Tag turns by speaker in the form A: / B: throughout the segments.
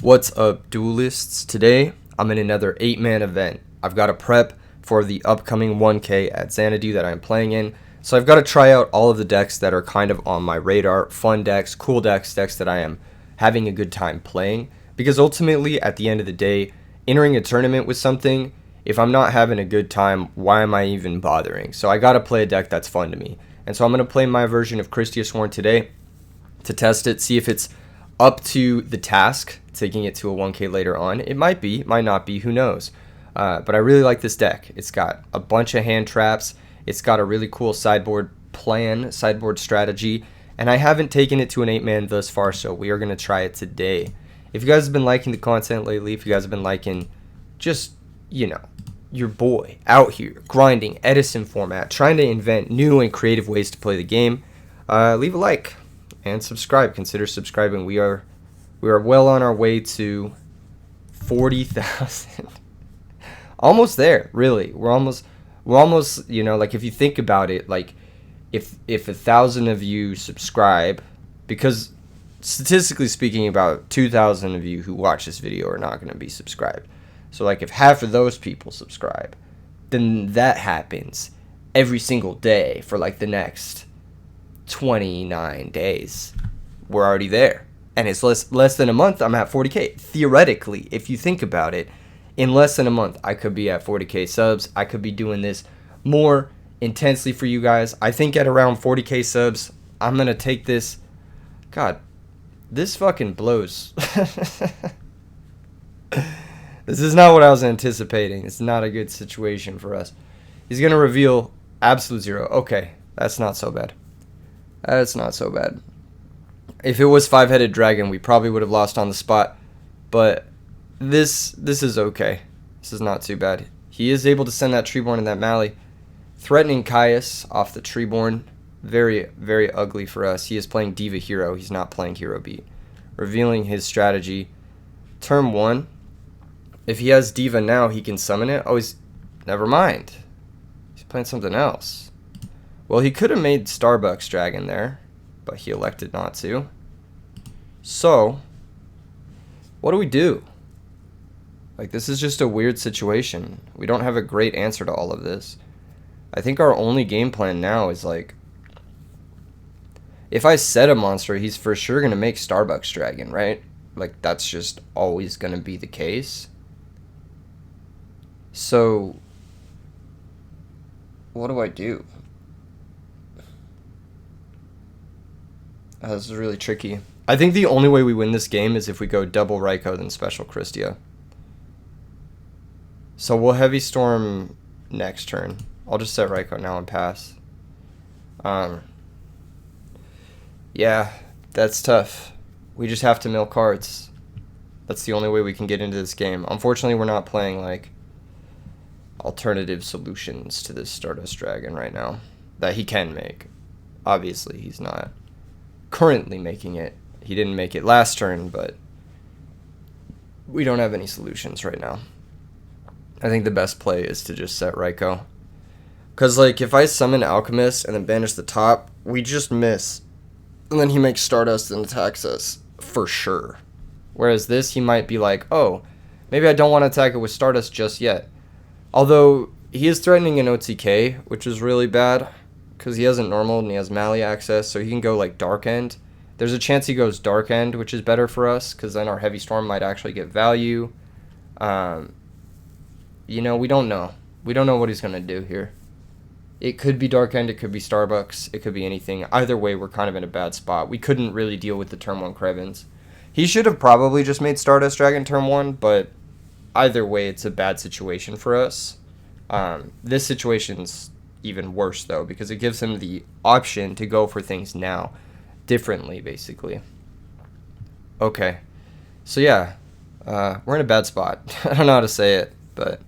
A: What's up, duelists? Today, I'm in another 8-man event. I've got to prep for the upcoming 1K at Xanadu that I'm playing in. So I've got to try out all of the decks that are kind of on my radar. Fun decks, cool decks, decks that I am having a good time playing. Because ultimately, at the end of the day, entering a tournament with something, if I'm not having a good time, why am I even bothering? So I got to play a deck that's fun to me. And so I'm going to play my version of Christia Sworn today to test it, see if it's up to the task, taking it to a 1K later on. It might be, might not be, who knows. But I really like this deck. It's got a bunch of hand traps. It's got a really cool sideboard plan, sideboard strategy. And I haven't taken it to an 8-man thus far, so we are going to try it today. If you guys have been liking the content lately, if you guys have been liking just, your boy out here grinding Edison format, trying to invent new and creative ways to play the game, leave a like and subscribe. Consider subscribing. We are well on our way to 40,000. Almost there, really. We're almost like, if you think about it, like if 1,000 of you subscribe, because statistically speaking about 2,000 of you who watch this video are not going to be subscribed. So like if half of those people subscribe, then that happens every single day for like the next 29 days. We're already there. And it's less than a month, I'm at 40K. Theoretically, if you think about it, in less than a month, I could be at 40K subs. I could be doing this more intensely for you guys. I think at around 40K subs, I'm going to take this. God, this fucking blows. This is not what I was anticipating. It's not a good situation for us. He's going to reveal absolute zero. Okay, that's not so bad. That's not so bad. If it was Five-Headed Dragon, we probably would have lost on the spot. But this is okay. This is not too bad. He is able to send that Treeborn and that Mally, threatening Caius off the Treeborn. Very, very ugly for us. He is playing Diva Hero. He's not playing Hero Beat. Revealing his strategy. Turn 1. If he has Diva now, he can summon it. Oh, never mind. He's playing something else. Well, he could have made Starbucks Dragon there, but he elected not to. So, what do we do? Like, this is just a weird situation. We don't have a great answer to all of this. I think our only game plan now is, like, if I set a monster, he's for sure going to make Starbucks Dragon, right? Like, that's just always going to be the case. So, what do I do? This is really tricky. I think the only way we win this game is if we go double Raikou then special Christia. So we'll Heavy Storm next turn. I'll just set Raikou now and pass. Yeah, that's tough. We just have to mill cards. That's the only way we can get into this game. Unfortunately, we're not playing, like, alternative solutions to this Stardust Dragon right now that he can make. Obviously, he's not currently making it. He didn't make it last turn, but we don't have any solutions right now. I think the best play is to just set Raikou. Because, like, if I summon Alchemist and then banish the top, we just miss. And then he makes Stardust and attacks us for sure. Whereas this, he might be like, oh, maybe I don't want to attack it with Stardust just yet. Although, he is threatening an OTK, which is really bad, because he hasn't normal and he has Mally access, so he can go, like, Dark End. There's a chance he goes Dark End, which is better for us, because then our Heavy Storm might actually get value. We don't know. We don't know what he's going to do here. It could be Dark End, it could be Starbucks, it could be anything. Either way, we're kind of in a bad spot. We couldn't really deal with the turn 1 Krevins. He should have probably just made Stardust Dragon turn 1, but either way, it's a bad situation for us. This situation's even worse, though, because it gives him the option to go for things now differently, basically. Okay. So, yeah. We're in a bad spot. I don't know how to say it, but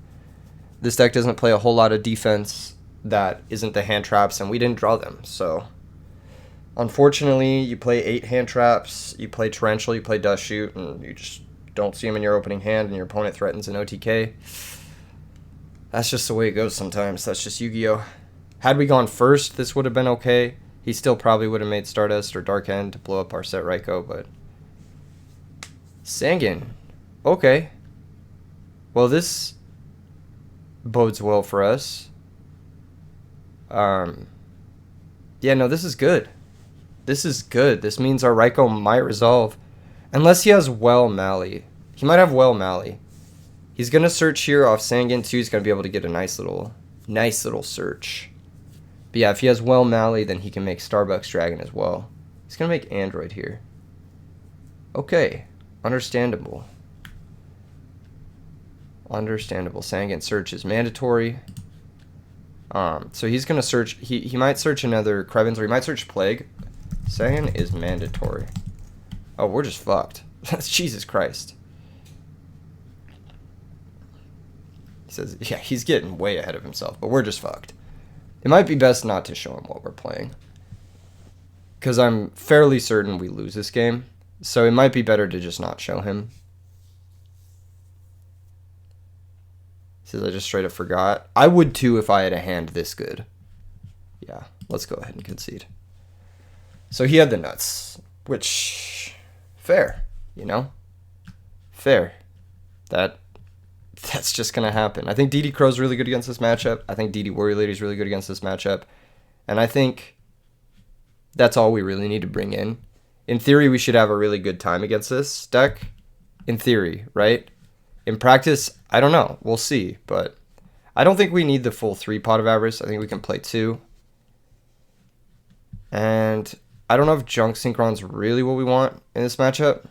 A: this deck doesn't play a whole lot of defense that isn't the hand traps, and we didn't draw them. So, unfortunately, you play 8 hand traps, you play Torrential, you play Dust Shoot, and you just don't see them in your opening hand, and your opponent threatens an OTK. That's just the way it goes sometimes. That's just Yu-Gi-Oh! Had we gone first, this would have been okay. He still probably would have made Stardust or Dark End to blow up our set Raikou, but Sangin, Okay. Well, this bodes well for us. Um, yeah, no, this is good. This is good. This means our Raiko might resolve. Unless he has Well Mally. He might have Well Mally. He's going to search here off Sangan too. He's going to be able to get a nice little search. But yeah, if he has Well Mally, then he can make Starbucks Dragon as well. He's going to make Android here. Okay. Understandable. Understandable. Sangan search is mandatory. So he's going to search. He might search another Krevins, or he might search Plague. Sangan is mandatory. Oh, we're just fucked. Jesus Christ. He says, yeah, he's getting way ahead of himself, but we're just fucked. It might be best not to show him what we're playing, because I'm fairly certain we lose this game, so it might be better to just not show him. He says, I just straight up forgot. I would too if I had a hand this good. Yeah, let's go ahead and concede. So he had the nuts, which, fair, you know? Fair. That's just going to happen. I think DD Crow's really good against this matchup. I think DD Warrior Lady's really good against this matchup. And I think that's all we really need to bring in. In theory, we should have a really good time against this deck. In theory, right? In practice, I don't know. We'll see. But I don't think we need the full 3 Pot of Avarice. I think we can play 2. And I don't know if Junk Synchron's really what we want in this matchup.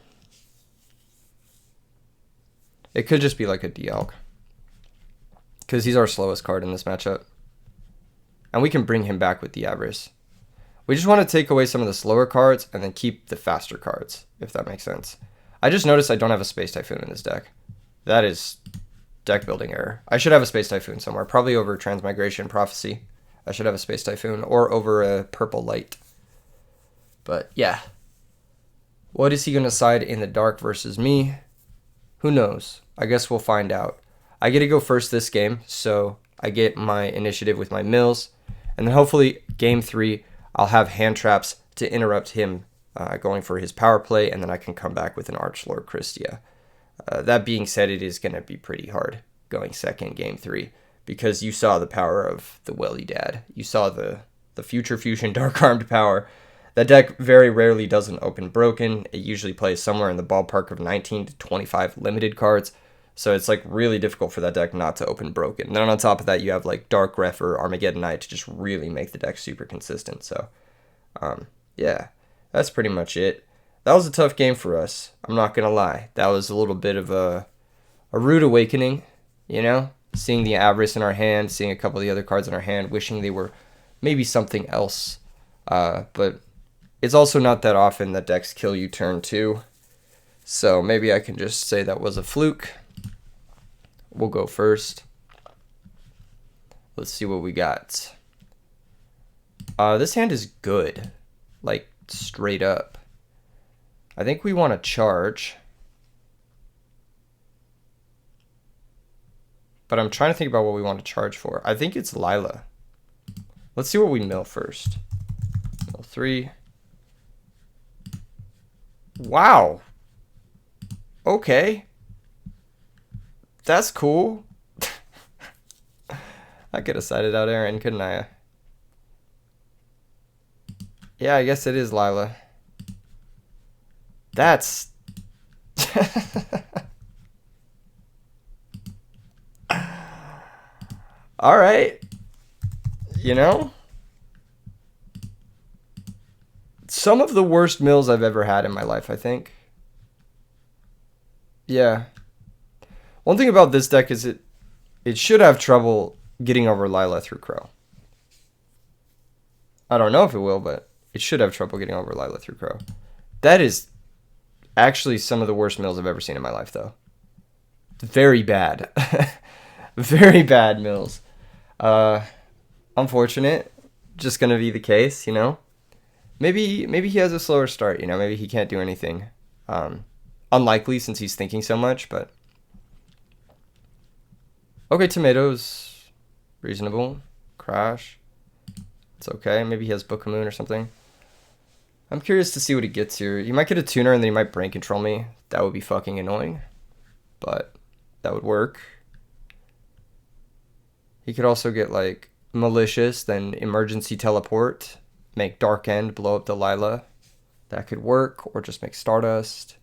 A: It could just be like a Dialg, because he's our slowest card in this matchup. And we can bring him back with the Avarice. We just want to take away some of the slower cards and then keep the faster cards, if that makes sense. I just noticed I don't have a Space Typhoon in this deck. That is deck building error. I should have a Space Typhoon somewhere, probably over Transmigration Prophecy. I should have a Space Typhoon, or over a Purple Light. But yeah. What is he going to side in the dark versus me? Who knows? I guess we'll find out. I get to go first this game, so I get my initiative with my mills. And then hopefully, game 3, I'll have hand traps to interrupt him going for his power play, and then I can come back with an Archlord Christia. That being said, it is going to be pretty hard going second game 3, because you saw the power of the Welly Dad. You saw the Future Fusion Dark Armed power. That deck very rarely doesn't open broken. It usually plays somewhere in the ballpark of 19 to 25 limited cards. So it's like really difficult for that deck not to open broken. And then on top of that, you have like Dark Ref or Armageddon Knight to just really make the deck super consistent. So yeah, that's pretty much it. That was a tough game for us. I'm not going to lie. That was a little bit of a rude awakening, you know? Seeing the Avarice in our hand, seeing a couple of the other cards in our hand, wishing they were maybe something else. But it's also not that often that decks kill you turn 2. So maybe I can just say that was a fluke. We'll go first. Let's see what we got. This hand is good. Like, straight up. I think we want to charge. But I'm trying to think about what we want to charge for. I think it's Lila. Let's see what we mill first. Mill 3. Wow. Okay. That's cool. I could have sided out Aaron, couldn't I? Yeah, I guess it is Lila. That's... Alright. You know? Some of the worst mills I've ever had in my life, I think. Yeah. One thing about this deck is it should have trouble getting over Lila through Crow. I don't know if it will, but it should have trouble getting over Lila through Crow. That is actually some of the worst mills I've ever seen in my life, though. Very bad. Very bad mills. Unfortunate. Just gonna be the case, you know? Maybe he has a slower start, you know? Maybe he can't do anything. Unlikely since he's thinking so much, but... Okay, Tomatoes. Reasonable. Crash. It's okay. Maybe he has Book of Moon or something. I'm curious to see what he gets here. He might get a tuner and then he might brain control me. That would be fucking annoying. but that would work. He could also get like malicious, then emergency teleport, make Dark End, blow up Delilah. That could work, or just make Stardust.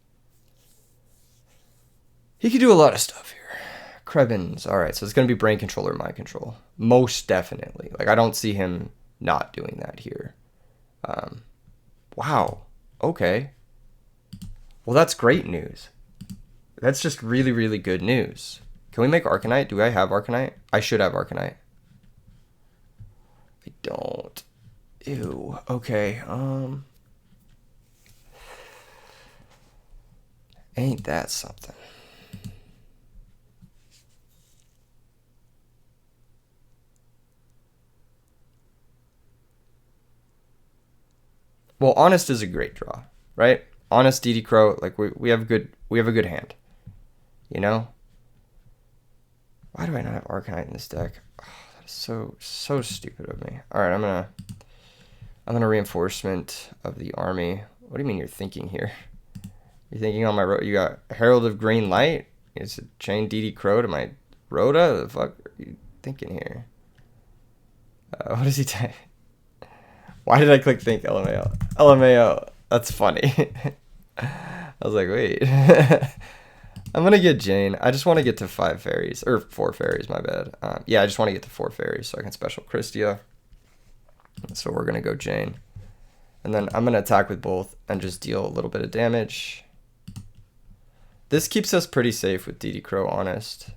A: He could do a lot of stuff here. Krebins. All right, so it's going to be brain control or mind control. Most definitely. Like, I don't see him not doing that here. Wow. Okay. Well, that's great news. That's just really, really good news. Can we make Arcanite? Do I have Arcanite? I should have Arcanite. I don't. Ew. Okay. Ain't that something? Well, Honest is a great draw, right? Honest DD Crow, like we have a good hand. You know? Why do I not have Arcanite in this deck? Oh, that is so stupid of me. Alright, I'm gonna reinforcement of the army. What do you mean you're thinking here? You're thinking on my road. You got Herald of Green Light. Is it chain DD Crow to my Rhoda? The fuck are you thinking here? What does he say? Why did I click think LMAO? LMAO. That's funny. I was like, wait. I'm gonna get Jane. I just want to get to 5 fairies or 4 fairies. My bad. Yeah, I just want to get to 4 fairies so I can special Christia. So we're gonna go Jane, and then I'm gonna attack with both and just deal a little bit of damage. This keeps us pretty safe with DD Crow, Honest.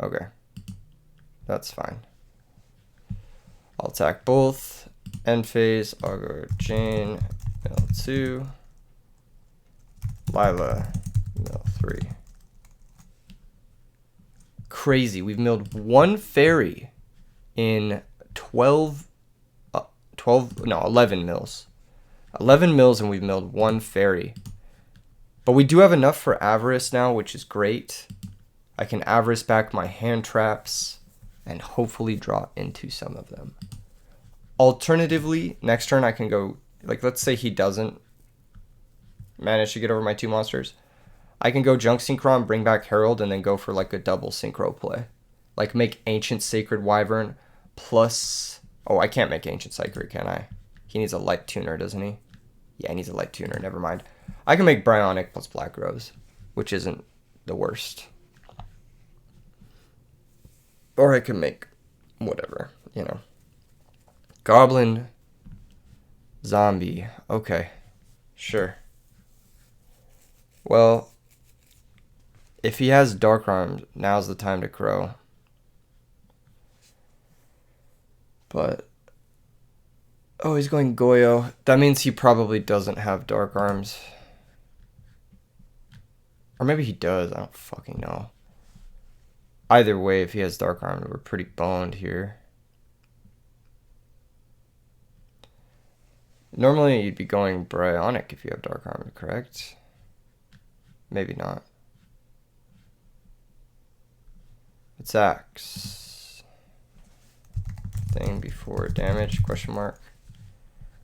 A: Okay. That's fine. I'll attack both. End phase, I'll go Jane, L2. Lila, L3. Crazy. We've milled 1 fairy in 11 mills. 11 mills and we've milled 1 fairy. But we do have enough for Avarice now, which is great. I can Avarice back my hand traps and hopefully draw into some of them. Alternatively, next turn I can go, like let's say he doesn't manage to get over my 2 monsters. I can go Junk Synchron, bring back Herald, and then go for like a double Synchro play. Like make Ancient Sacred Wyvern plus... Oh, I can't make Ancient Sacred, can I? He needs a Light Tuner, doesn't he? Yeah, he needs a Light Tuner, never mind. I can make Bryonic plus Black Rose, which isn't the worst. Or I can make whatever, you know. Goblin, Zombie. Okay, sure. Well, if he has Dark Arms, now's the time to Crow. But... Oh, he's going Goyo. That means he probably doesn't have Dark Arms. Or maybe he does. I don't fucking know. Either way, if he has Dark Arms, we're pretty boned here. Normally, you'd be going Bryonic if you have Dark Arms, correct? Maybe not. It's Axe. Thing before damage, question mark.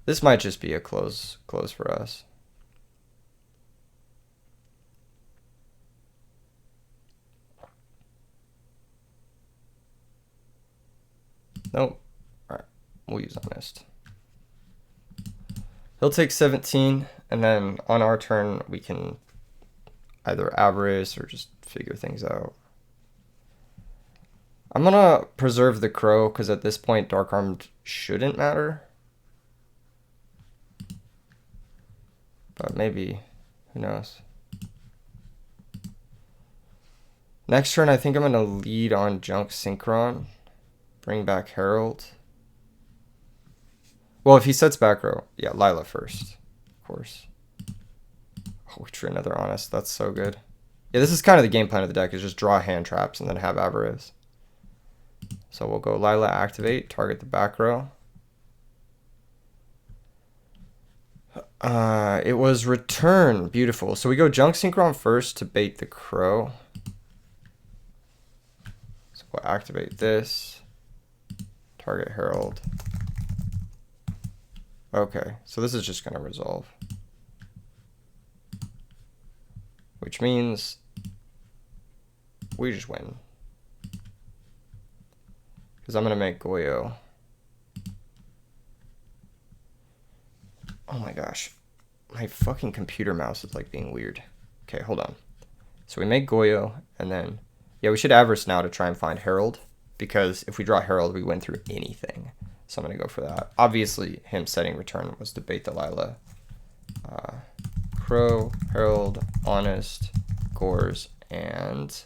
A: This might just be a close for us. Nope. Alright, we'll use Honest. He'll take 17, and then on our turn, we can either Avarice or just figure things out. I'm gonna preserve the Crow, because at this point, Dark Armed shouldn't matter. But maybe, who knows. Next turn, I think I'm gonna lead on Junk Synchron. Bring back Herald. Well, if he sets back row, yeah, Lila first, of course. Oh, we drew another Honest. That's so good. Yeah, this is kind of the game plan of the deck, is just draw hand traps and then have Avarice. So we'll go Lila, activate, target the back row. It was return. Beautiful. So we go Junk Synchron first to bait the Crow. So we'll activate this. Target Herald. Okay, so this is just going to resolve. Which means we just win. Because I'm going to make Goyo. Oh my gosh. My fucking computer mouse is like being weird. Okay, hold on. So we make Goyo, and then... Yeah, we should avarice now to try and find Herald. Because if we draw Herald, we win through anything. So I'm going to go for that. Obviously, him setting return was to bait the Lila. Crow, Herald, Honest, Gores, and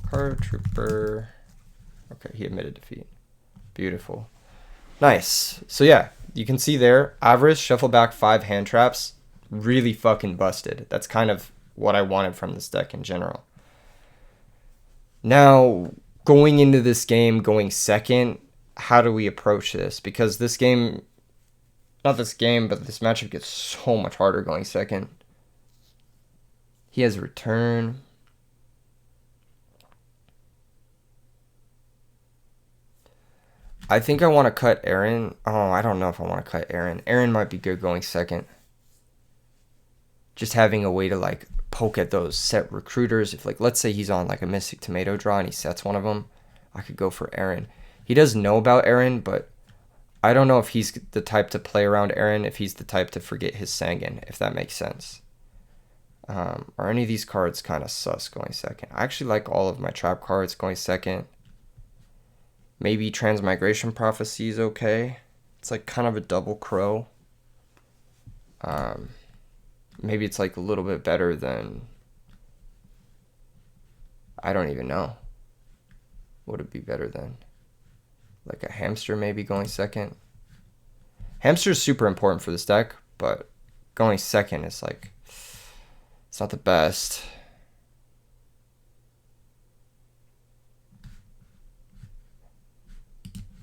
A: Card Trooper. Okay, he admitted defeat. Beautiful. Nice. So yeah, you can see there, Avarice, shuffle back 5 hand traps. Really fucking busted. That's kind of what I wanted from this deck in general. Now, going into this game, going second, how do we approach this? Because this game, not this game, but this matchup gets so much harder going second. He has return. I think I want to cut Aaron. Oh, I don't know if I want to cut Aaron. Aaron might be good going second. Just having a way to like poke at those set recruiters. If like, let's say he's on like a Mystic Tomato draw and he sets one of them, I could go for Aaron. He does know about Aaron, but I don't know if he's the type to play around Aaron, if he's the type to forget his Sangan, if that makes sense. Are any of these cards kind of sus going second? I actually like all of my trap cards going second. Maybe Transmigration Prophecy is okay. It's like kind of a double crow. Maybe it's like a little bit better than... I don't even know. Would it be better than? Like a Hamster maybe going second? Hamster is super important for this deck, but going second is like... It's not the best.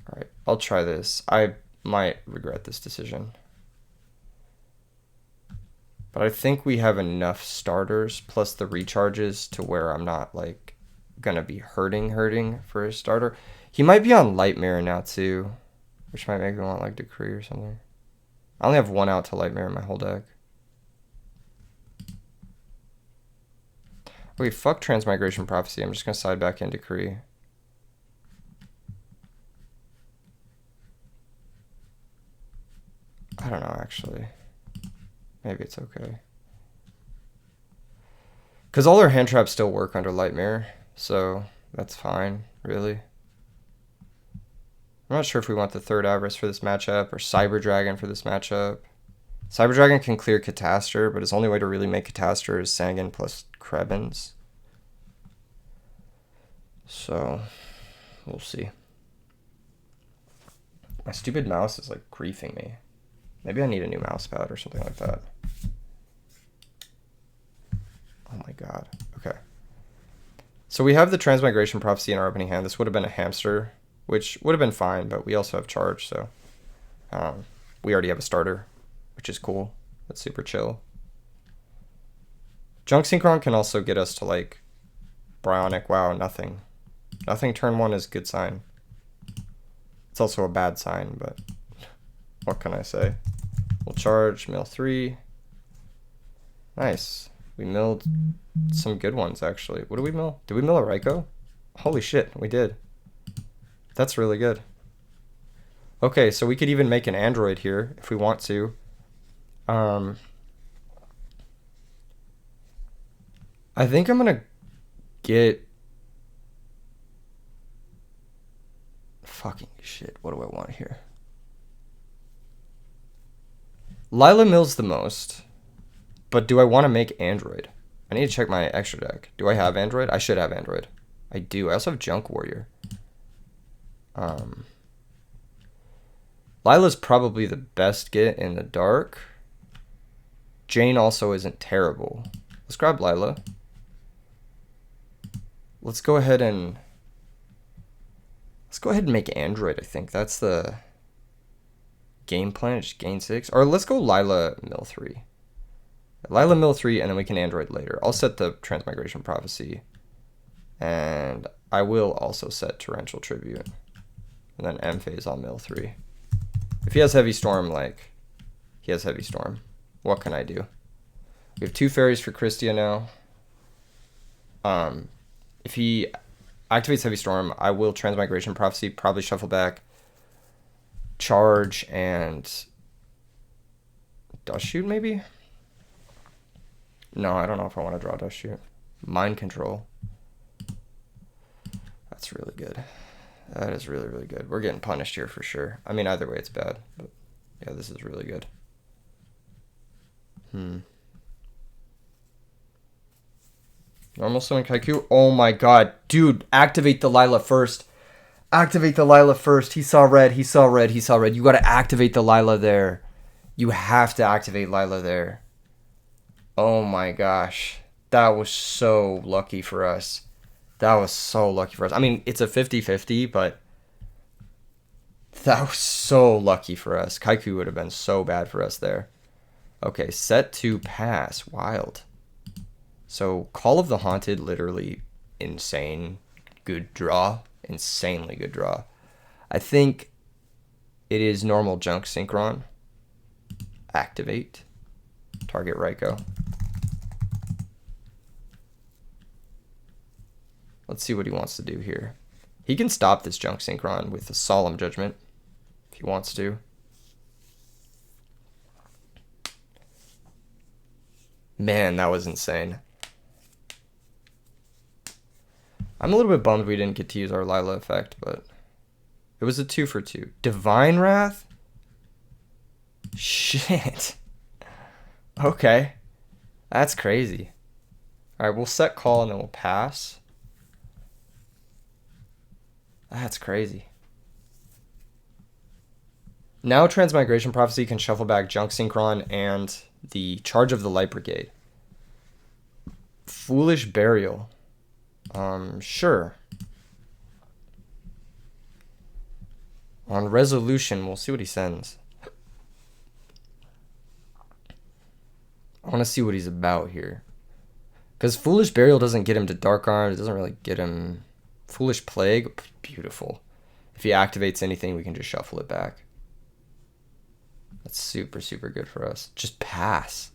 A: Alright, I'll try this. I might regret this decision. But I think we have enough starters plus the recharges to where I'm not like gonna be hurting for a starter. He might be on Light Mirror now too, which might make me want like Decree or something. I only have 1 out to Light Mirror in my whole deck. Okay, fuck Transmigration Prophecy. I'm just gonna side back in Decree. I don't know, actually. Maybe it's okay. Because all their hand traps still work under Light Mirror, so that's fine, really. I'm not sure if we want the 3rd Avarice for this matchup, or Cyber Dragon for this matchup. Cyber Dragon can clear Catastor, but his only way to really make Catastor is Sangan plus Krebins. So, we'll see. My stupid mouse is like griefing me. Maybe I need a new mouse pad or something like that. Oh my god. Okay. So we have the Transmigration Prophecy in our opening hand. This would have been a Hamster, which would have been fine, but we also have Charge, so we already have a starter, which is cool. That's super chill. Junk Synchron can also get us to like Bryonic. Wow, nothing. Nothing turn 1 is a good sign. It's also a bad sign, but what can I say? We'll charge, mill 3. Nice. We milled some good ones, actually. What did we mill? Did we mill a Raikou? Holy shit, we did. That's really good. Okay, so we could even make an Android here if we want to. I think I'm gonna get... Fucking shit, what do I want here? Lila mills the most, but do I want to make Android? I need to check my extra deck. Do I have Android? I should have Android. I do. I also have Junk Warrior. Lila's probably the best get in the dark. Jane also isn't terrible. Let's grab Lila. Let's go ahead and make Android, I think. That's the game plan. Just gain 6. Or let's go Lila mill 3. Lila mill 3, and then we can Android later. I'll set the Transmigration Prophecy. And I will also set Torrential Tribute. And then M-Phase on mill 3. If he has Heavy Storm, like, he has Heavy Storm. What can I do? We have 2 fairies for Christia now. if he activates Heavy Storm, I will Transmigration Prophecy, probably shuffle back, charge, and Dust Shoot maybe? No, I don't know if I want to draw Dust Shoot. Mind Control. That's really good. That is really, really good. We're getting punished here for sure. I mean, either way it's bad, but yeah, this is really good. Normal Summon Kaiku. Oh my god. Dude, activate the Lila first. Activate the Lila first. He saw red. He saw red. He saw red. You got to activate the Lila there. You have to activate Lila there. Oh my gosh. That was so lucky for us. That was so lucky for us. I mean, it's a 50-50, but that was so lucky for us. Kaiku would have been so bad for us there. Okay, set to pass. Wild. So, Call of the Haunted, literally insane good draw. Insanely good draw. I think it is normal Junk Synchron. Activate. Target Raikou. Let's see what he wants to do here. He can stop this Junk Synchron with a Solemn Judgment if he wants to. Man, that was insane. I'm a little bit bummed we didn't get to use our Lila effect, but it was a 2 for 2. Divine Wrath? Shit. Okay. That's crazy. Alright, we'll set call and then we'll pass. That's crazy. Now Transmigration Prophecy can shuffle back Junk Synchron and the Charge of the Light Brigade. Foolish Burial. Sure. On Resolution, we'll see what he sends. I want to see what he's about here. Because Foolish Burial doesn't get him to Dark Arms. It doesn't really get him... Foolish Plague? Beautiful. If he activates anything, we can just shuffle it back. That's super, super good for us. Just pass.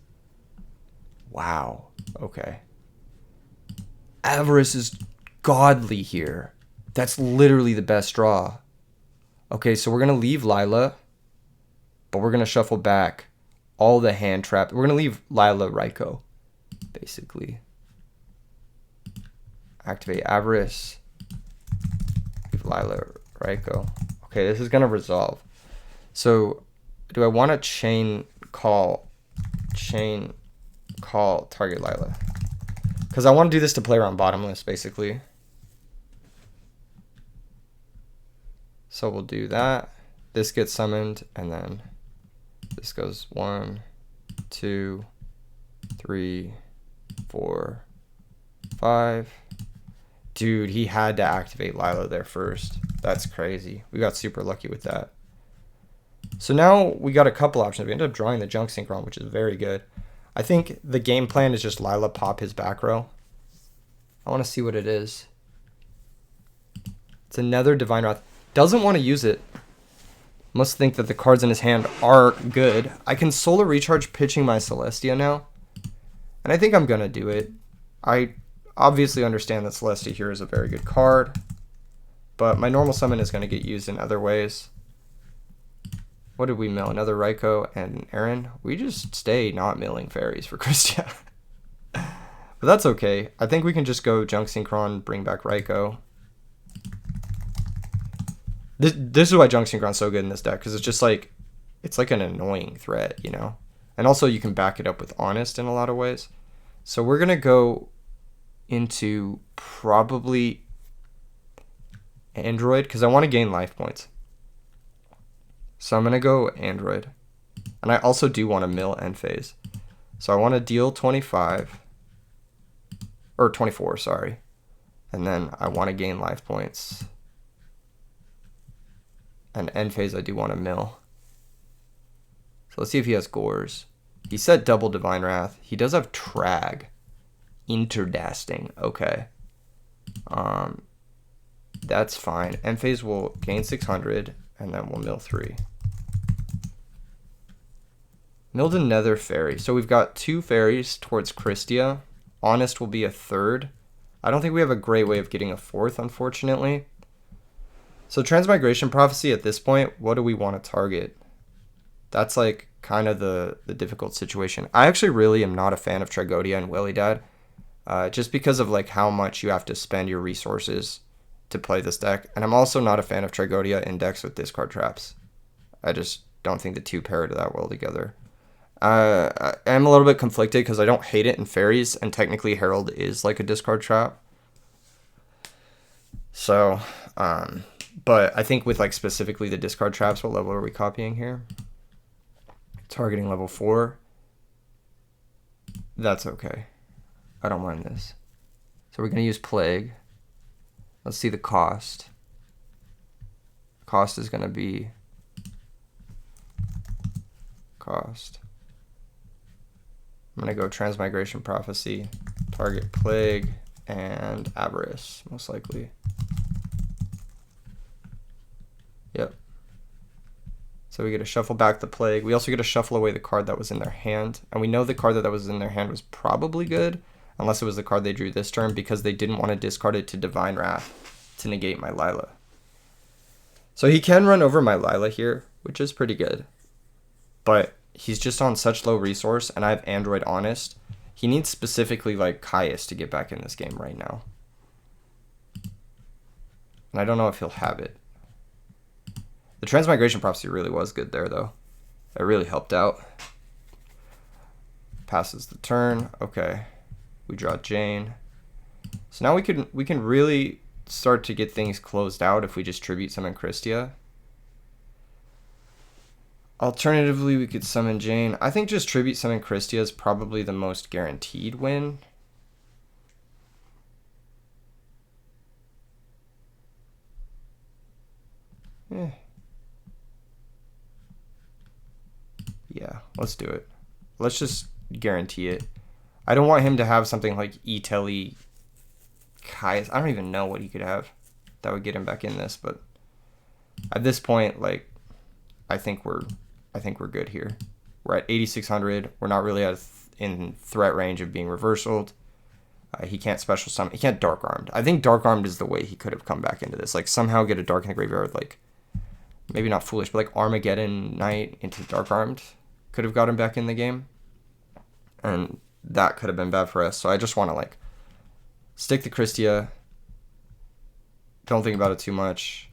A: Wow. Okay. Avarice is godly here. That's literally the best draw. Okay, so we're going to leave Lila, but we're going to shuffle back all the hand trap. We're going to leave Lila Raikou, basically. Activate Avarice. Leave Lila Raikou. Okay, this is going to resolve. So, do I want to chain call target Lila? Because I want to do this to play around bottomless, basically. So we'll do that. This gets summoned, and then this goes 1, 2, 3, 4, 5. Dude, he had to activate Lila there first. That's crazy. We got super lucky with that. So now we got a couple options. We ended up drawing the Junk Synchron, which is very good. I think the game plan is just Lila pop his back row. I want to see what it is. It's another Divine Wrath. Doesn't want to use it. Must think that the cards in his hand are good. I can Solar Recharge pitching my Celestia now. And I think I'm going to do it. I obviously understand that Celestia here is a very good card. But my normal summon is going to get used in other ways. What did we mill? Another Raikou and an Aaron? We just stay not milling fairies for Christia. But that's okay. I think we can just go Junk Synchron, bring back Raikou. This is why Junk Synchron's so good in this deck, because it's just like, it's like an annoying threat, you know? And also you can back it up with Honest in a lot of ways. So we're going to go into probably Android, because I want to gain life points. So I'm going to go Android. And I also do want to mill end phase. So I want to deal 25. Or 24, sorry. And then I want to gain life points. And end phase I do want to mill. So let's see if he has Gores. He said double Divine Wrath. He does have Trag. Interdasting. Okay. That's fine. End phase will gain 600. And then we'll mill 3. Milled another fairy. So we've got 2 fairies towards Christia. Honest will be a third. I don't think we have a great way of getting a fourth, unfortunately. So Transmigration Prophecy at this point, what do we want to target? That's like kind of the difficult situation. I actually really am not a fan of Tragodia and Willy Dad, just because of like how much you have to spend your resources to play this deck. And I'm also not a fan of Tragodia in decks with discard traps. I just don't think the two pair that well together. I'm a little bit conflicted because I don't hate it in fairies, and technically Herald is like a discard trap. So, but I think with like specifically the discard traps, what level are we copying here? Targeting level 4. That's okay. I don't mind this. So we're going to use Plague. Let's see the cost. Cost is going to be cost. I'm going to go Transmigration Prophecy, target Plague, and Avarice, most likely. Yep. So we get to shuffle back the Plague. We also get to shuffle away the card that was in their hand. And we know the card that was in their hand was probably good, unless it was the card they drew this turn, because they didn't want to discard it to Divine Wrath to negate my Lila. So he can run over my Lila here, which is pretty good. But he's just on such low resource, and I have Android Honest. He needs specifically like Caius to get back in this game right now. And I don't know if he'll have it. The Transmigration Prophecy really was good there, though. It really helped out. Passes the turn. Okay. We draw Jane. So now we can really start to get things closed out if we just tribute summon Christia. Alternatively, we could summon Jane. I think just tribute summon Christia is probably the most guaranteed win. Yeah, let's do it. Let's just guarantee it. I don't want him to have something like E-Telly Caius. I don't even know what he could have that would get him back in this, but at this point, like, I think we're good here. We're at 8,600. We're not really in threat range of being reversaled. He can't special summon. He can't Dark Armed. I think Dark Armed is the way he could have come back into this. Like, somehow get a Dark in the graveyard, like, maybe not Foolish, but like Armageddon Knight into Dark Armed could have got him back in the game. And that could have been bad for us. So I just want to like stick to Christia. Don't think about it too much.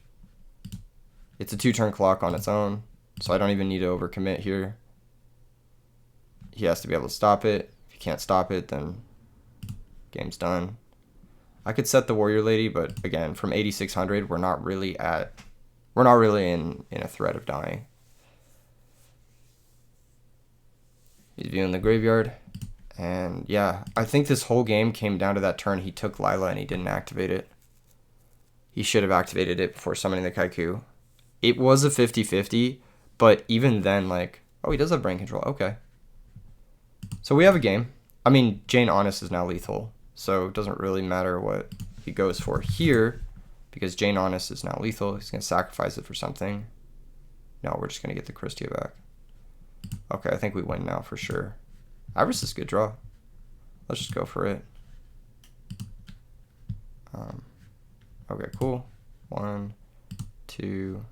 A: It's a 2-turn clock on its own, so I don't even need to overcommit here. He has to be able to stop it. If he can't stop it, then game's done. I could set the Warrior Lady, but again, from 8,600, we're not really in a threat of dying. He's viewing the graveyard. And yeah, I think this whole game came down to that turn. He took Lila and he didn't activate it. He should have activated it before summoning the Kaiku. It was a 50-50, but even then, like, oh, he does have brain control. Okay. So we have a game. I mean, Jane Honest is now lethal, so it doesn't really matter what he goes for here, because Jane Honest is now lethal. He's going to sacrifice it for something. No, we're just going to get the Christia back. Okay, I think we win now for sure. Avarice is a good draw. Let's just go for it. Okay, cool. 1, 2,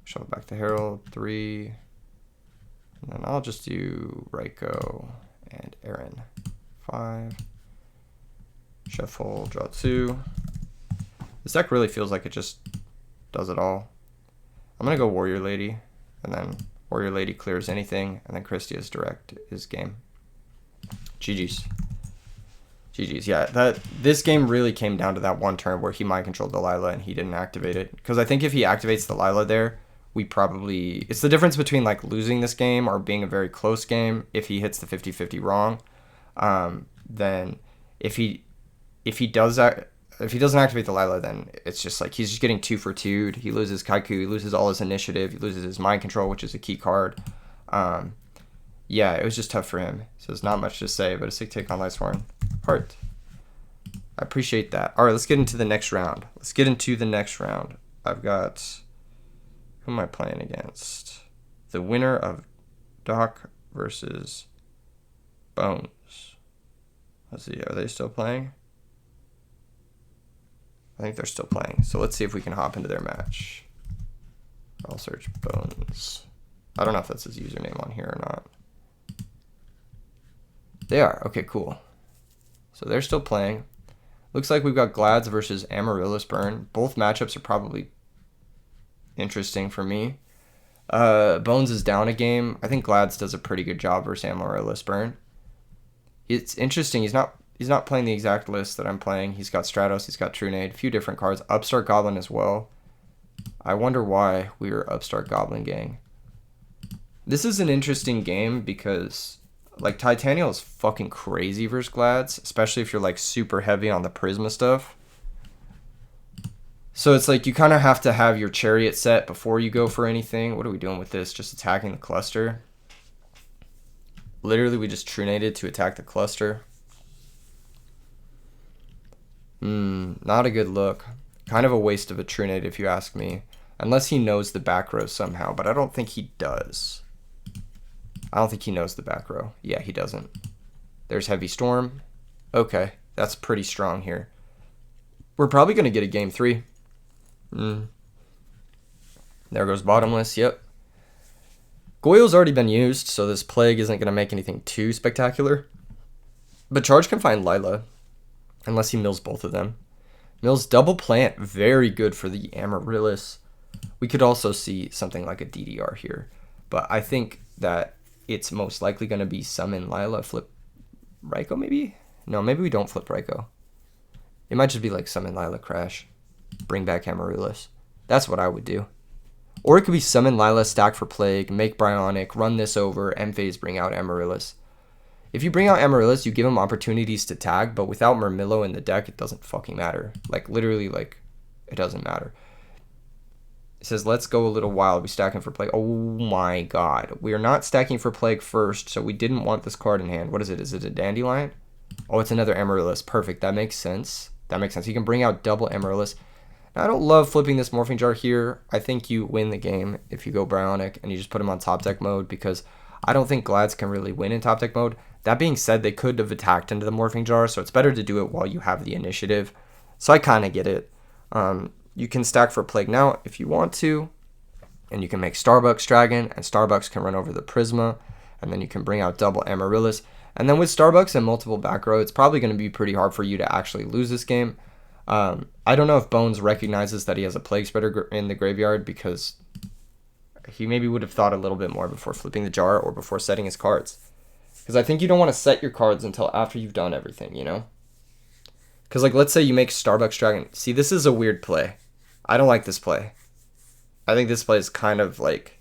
A: shuffle back to Herald, 3, and then I'll just do Raiko and Aaron. 5, shuffle, draw 2. This deck really feels like it just does it all. I'm gonna go Warrior Lady, and then Warrior Lady clears anything, and then Christia's direct is game. GG's. GG's. Yeah, this game really came down to that one turn where he mind controlled the Lila and he didn't activate it. Because I think if he activates the Lila there, we probably... It's the difference between like losing this game or being a very close game if he hits the 50-50 wrong. Then if he doesn't activate the Lila, then it's just like he's just getting 2 for 2'd. He loses Kaiku, he loses all his initiative, he loses his mind control, which is a key card. Yeah, it was just tough for him. So there's not much to say, but a sick take on Lightsworn. Heart. I appreciate that. All right, let's get into the next round. I've got... Who am I playing against? The winner of Doc versus Bones. Let's see, are they still playing? I think they're still playing. So let's see if we can hop into their match. I'll search Bones. I don't know if that's his username on here or not. They are. Okay, cool. So they're still playing. Looks like we've got Glads versus Amaryllis Burn. Both matchups are probably interesting for me. Bones is down a game. I think Glads does a pretty good job versus Amaryllis Burn. It's interesting. He's not playing the exact list that I'm playing. He's got Stratos. He's got Trunade. A few different cards. Upstart Goblin as well. I wonder why we were Upstart Goblin gang. This is an interesting game because like Titanial is fucking crazy versus Glads, especially if you're like super heavy on the Prisma stuff. So it's like you kind of have to have your Chariot set before you go for anything. What are we doing with this? Just attacking the cluster. Literally, we just Trunaded to attack the cluster. Not a good look. Kind of a waste of a Trunade if you ask me. Unless he knows the back row somehow, but I don't think he does. I don't think he knows the back row. Yeah, he doesn't. There's Heavy Storm. Okay, that's pretty strong here. We're probably going to get a game 3. There goes Bottomless, yep. Goyo's already been used, so this Plague isn't going to make anything too spectacular. But Charge can find Lila, unless he mills both of them. Mills Double Plant, very good for the Amaryllis. We could also see something like a DDR here, but I think that it's most likely going to be Summon Lila, flip Raikou maybe? No, maybe we don't flip Raikou. It might just be like Summon Lila, Crash, bring back Amaryllis. That's what I would do. Or it could be Summon Lila, stack for Plague, make Bryonic, run this over, M-Phase, bring out Amaryllis. If you bring out Amaryllis, you give him opportunities to tag, but without Murmillo in the deck, it doesn't fucking matter. Like, literally, like, it doesn't matter. It says, let's go a little wild. We stacking for Plague. Oh my god. We are not stacking for Plague first, so we didn't want this card in hand. What is it? Is it a Dandelion? Oh, it's another Amaryllis. Perfect. That makes sense. That makes sense. You can bring out double Amaryllis. Now, I don't love flipping this Morphing Jar here. I think you win the game if you go Bryonic and you just put him on top deck mode because I don't think Glads can really win in top deck mode. That being said, they could have attacked into the Morphing Jar, so it's better to do it while you have the initiative. So I kind of get it. You can stack for Plague now if you want to, and you can make Starbucks Dragon, and Starbucks can run over the Prisma, and then you can bring out double Amaryllis. And then with Starbucks and multiple back row, it's probably going to be pretty hard for you to actually lose this game. I don't know if Bones recognizes that he has a Plague Spreader in the graveyard because he maybe would have thought a little bit more before flipping the jar or before setting his cards. Because I think you don't want to set your cards until after you've done everything, you know? Because, like, let's say you make Starbucks Dragon. See, this is a weird play. I don't like this play. I think this play is kind of, like,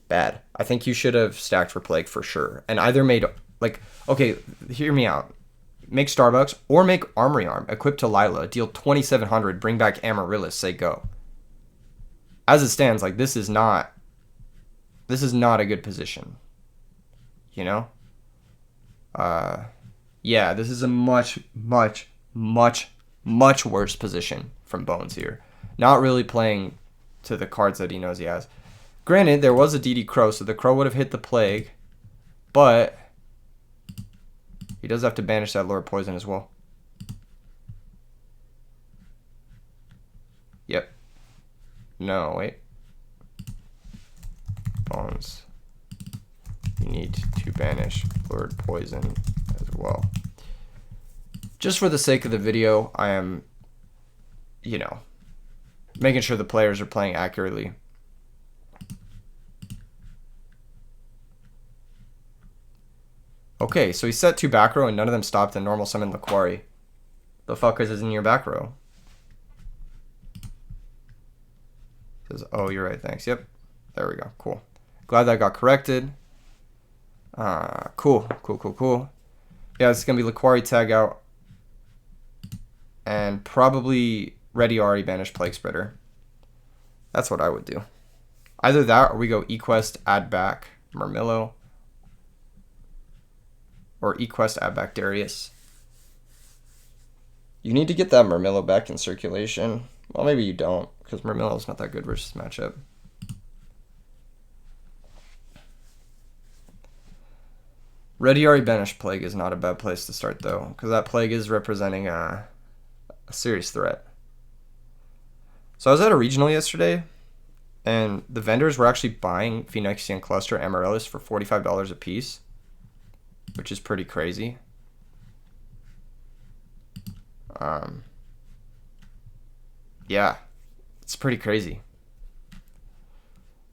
A: bad. I think you should have stacked for Plague for sure. And either made, like, okay, hear me out. Make Starbucks or make Armory Arm. Equip to Lila. Deal 2,700. Bring back Amaryllis. Say go. As it stands, like, this is not a good position. You know? Yeah, this is a much, much, much, much worse position from Bones here. Not really playing to the cards that he knows he has. Granted, there was a DD Crow, so the Crow would have hit the Plague, but he does have to banish that Lord Poison as well. Yep. No, wait. Bones. You need to banish Lord Poison as well. Just for the sake of the video, I am, you know, making sure the players are playing accurately. Okay, so he set 2 back row and none of them stopped and normal summon Laquari. The fuck is in your back row? Says, oh, you're right, thanks. Yep. There we go. Cool. Glad that got corrected. Cool. Yeah, this is going to be Laquari tag out. And probably Ready Ari banish Plague Spreader. That's what I would do. Either that or we go Equest, add back Murmillo. Or Equest, add back Darius. You need to get that Murmillo back in circulation. Well, maybe you don't, because Murmillo's not that good versus matchup. Ready Ari banish Plague is not a bad place to start, though, because that Plague is representing a serious threat. So I was at a regional yesterday, and the vendors were actually buying Phoenixian Cluster Amaryllis for $45 a piece, which is pretty crazy. Yeah, it's pretty crazy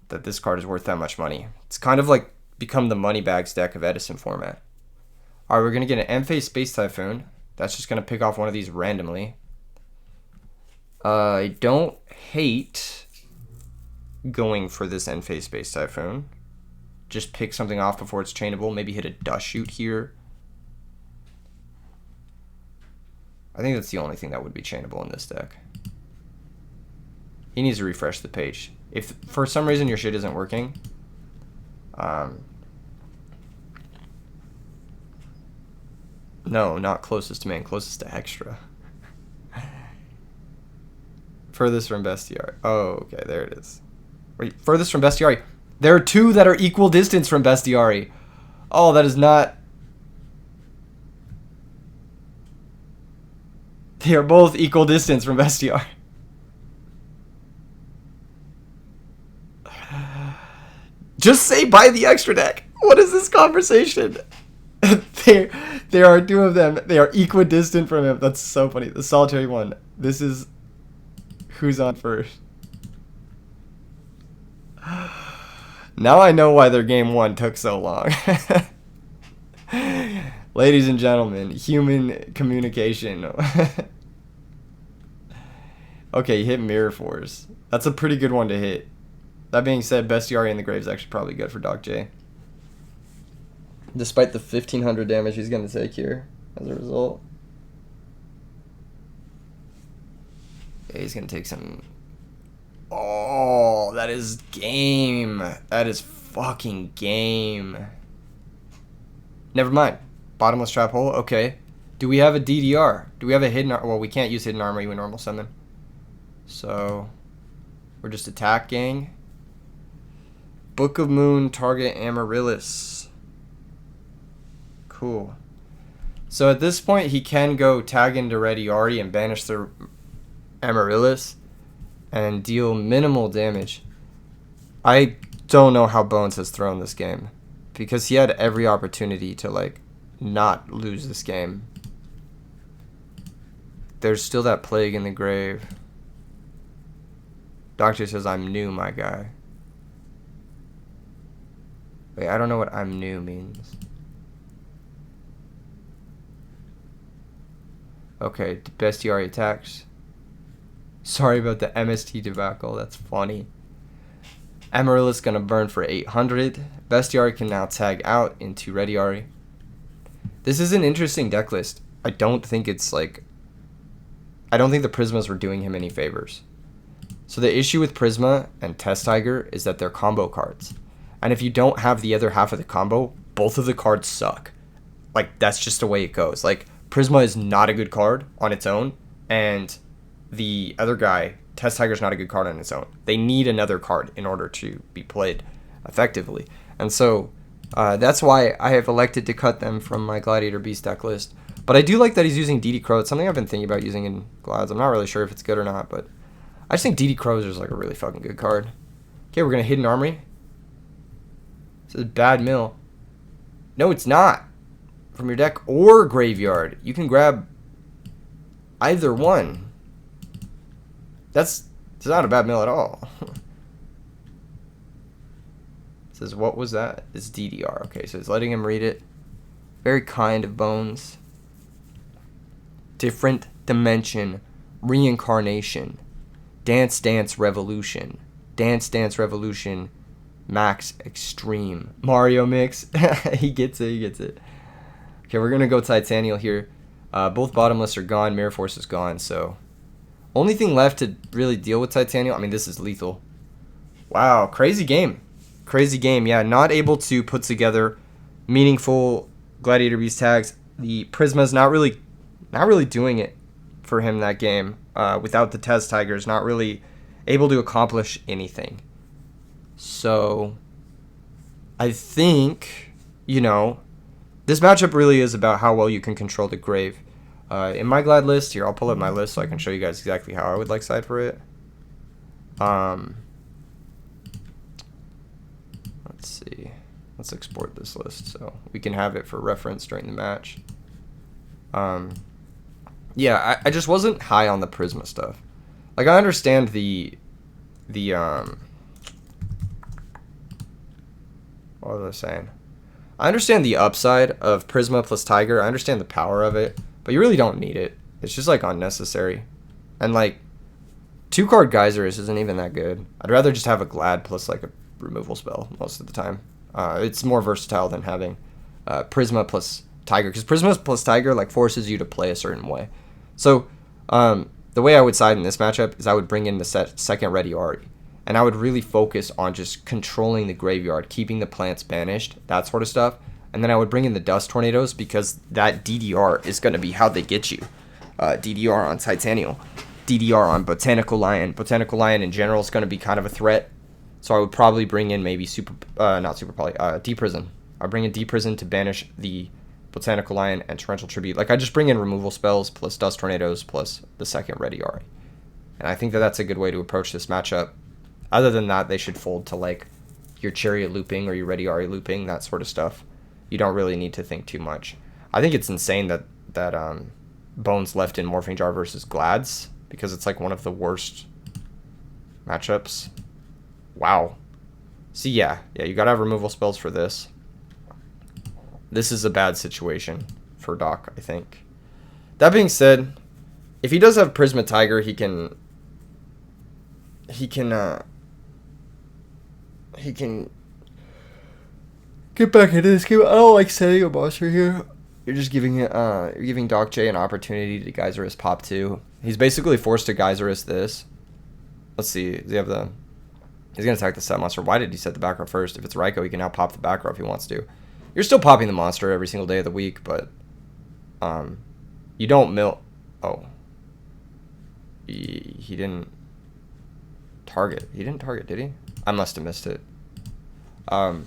A: that this card is worth that much money. It's kind of like become the Moneybags deck of Edison format. Alright, we're going to get an M-Phase Space Typhoon. That's just going to pick off one of these randomly. I don't hate going for this N-Phase Space Typhoon. Just pick something off before it's chainable. Maybe hit a Dust Shoot here. I think that's the only thing that would be chainable in this deck. He needs to refresh the page. If for some reason your shit isn't working, no, not closest to main, closest to extra. Furthest from bestiary. Oh, okay, there it is. Wait, furthest from bestiary. There are two that are equal distance from bestiary. Oh, that is not... They are both equal distance from bestiary. Just say buy the extra deck. What is this conversation? There are two of them. They are equidistant from him. That's so funny. The solitary one. This is who's on first. Now I know why their game one took so long. Ladies and gentlemen, human communication. Okay, you hit Mirror Force. That's a pretty good one to hit. That being said, Bestiary in the Grave is actually probably good for Doc J. Despite the 1500 damage he's going to take here as a result. Yeah, he's going to take some... Oh, that is game. That is fucking game. Never mind. Bottomless Trap Hole? Okay. Do we have a DDR? Do we have a hidden... Well, we can't use Hidden Armory with normal summon. So, we're just attack gang. Book of Moon, target Amaryllis. Cool. So at this point, he can go tag into Rediari and banish the Amaryllis and deal minimal damage. I don't know how Bones has thrown this game, because he had every opportunity to, like, not lose this game. There's still that Plague in the Grave. Doctor says, I'm new, my guy. Wait, I don't know what I'm new means. Okay, Bestiary attacks. Sorry about the MST debacle, that's funny. Amaryllis gonna burn for 800. Bestiary can now tag out into Rediari. This is an interesting deck list. I don't think it's like... I don't think the Prismas were doing him any favors. So the issue with Prisma and Test Tiger is that they're combo cards. And if you don't have the other half of the combo, both of the cards suck. Like, that's just the way it goes. Like, Prisma is not a good card on its own, and the other guy, Test Tiger's not a good card on its own. They need another card in order to be played effectively. And so, that's why I have elected to cut them from my Gladiator Beast deck list. But I do like that he's using DD Crow. It's something I've been thinking about using in Glads. I'm not really sure if it's good or not, but I just think DD Crows is like a really fucking good card. Okay, we're going to Hidden Armory. This is bad mill. No, it's not. From your deck or graveyard. You can grab either one. It's not a bad mill at all. It says, what was that? It's DDR. Okay, so it's letting him read it. Very kind of Bones. Different Dimension. Reincarnation. Dance Dance Revolution. Dance Dance Revolution. Max Extreme. Mario Mix. He gets it, he gets it. Okay, we're going to go Titanial here. Both Bottomless are gone. Mirror Force is gone, so... Only thing left to really deal with Titanial... I mean, this is lethal. Wow, crazy game. Crazy game, yeah. Not able to put together meaningful Gladiator Beast tags. The Prisma's not really doing it for him that game. Without the Test Tigers, not really able to accomplish anything. So, I think, you know... This matchup really is about how well you can control the Grave. In my glad list, here, I'll pull up my list so I can show you guys exactly how I would like side for it. Let's see. Let's export this list so we can have it for reference during the match. Yeah, I just wasn't high on the Prisma stuff. Like, I understand the what was I saying? I understand the upside of Prisma plus Tiger. I understand the power of it, but you really don't need it. It's just, like, unnecessary. And, like, 2-card Geyserist isn't even that good. I'd rather just have a Glad plus, like, a removal spell most of the time. It's more versatile than having Prisma plus Tiger, because Prisma plus Tiger, like, forces you to play a certain way. So, the way I would side in this matchup is I would bring in the second Ready Ari. And I would really focus on just controlling the graveyard, keeping the plants banished, that sort of stuff. And then I would bring in the Dust Tornadoes because that DDR is going to be how they get you. DDR on Titanial, DDR on Botanical Lion. Botanical Lion in general is going to be kind of a threat. So I would probably bring in maybe Deep Prison. I'd bring in Deep Prison to banish the Botanical Lion and Torrential Tribute. Like, I just bring in removal spells plus Dust Tornadoes plus the second Ready Ari. And I think that that's a good way to approach this matchup. Other than that, they should fold to, like, your Chariot looping or your Ready Ari looping, that sort of stuff. You don't really need to think too much. I think it's insane that Bones left in Morphing Jar versus Glads, because it's, like, one of the worst matchups. Wow. See, yeah, you gotta have removal spells for this. This is a bad situation for Doc, I think. That being said, if he does have Prisma Tiger, he can get back into this game. I don't like setting a monster here. You're just giving Doc J an opportunity to Geyserist pop 2. He's basically forced to Geyserist this. Let's see. Does he have the... He's going to attack the set monster. Why did he set the back row first? If it's Raikou, he can now pop the back row if he wants to. You're still popping the monster every single day of the week, but you don't mill... Oh. He didn't target. He didn't target, did he? I must have missed it. You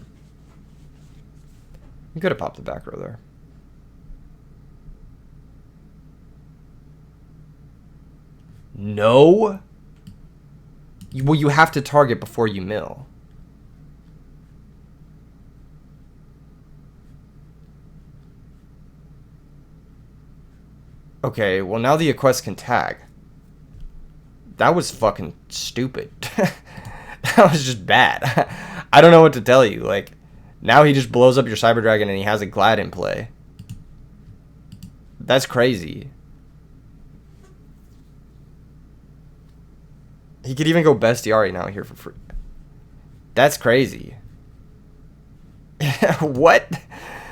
A: could have popped the back row there. No? Well, you have to target before you mill. Okay, well now the Equest can tag. That was fucking stupid. That was just bad. I don't know what to tell you. Like, now he just blows up your Cyber Dragon and he has a Glad in play. That's crazy. He could even go Bestiari now here for free. That's crazy. What?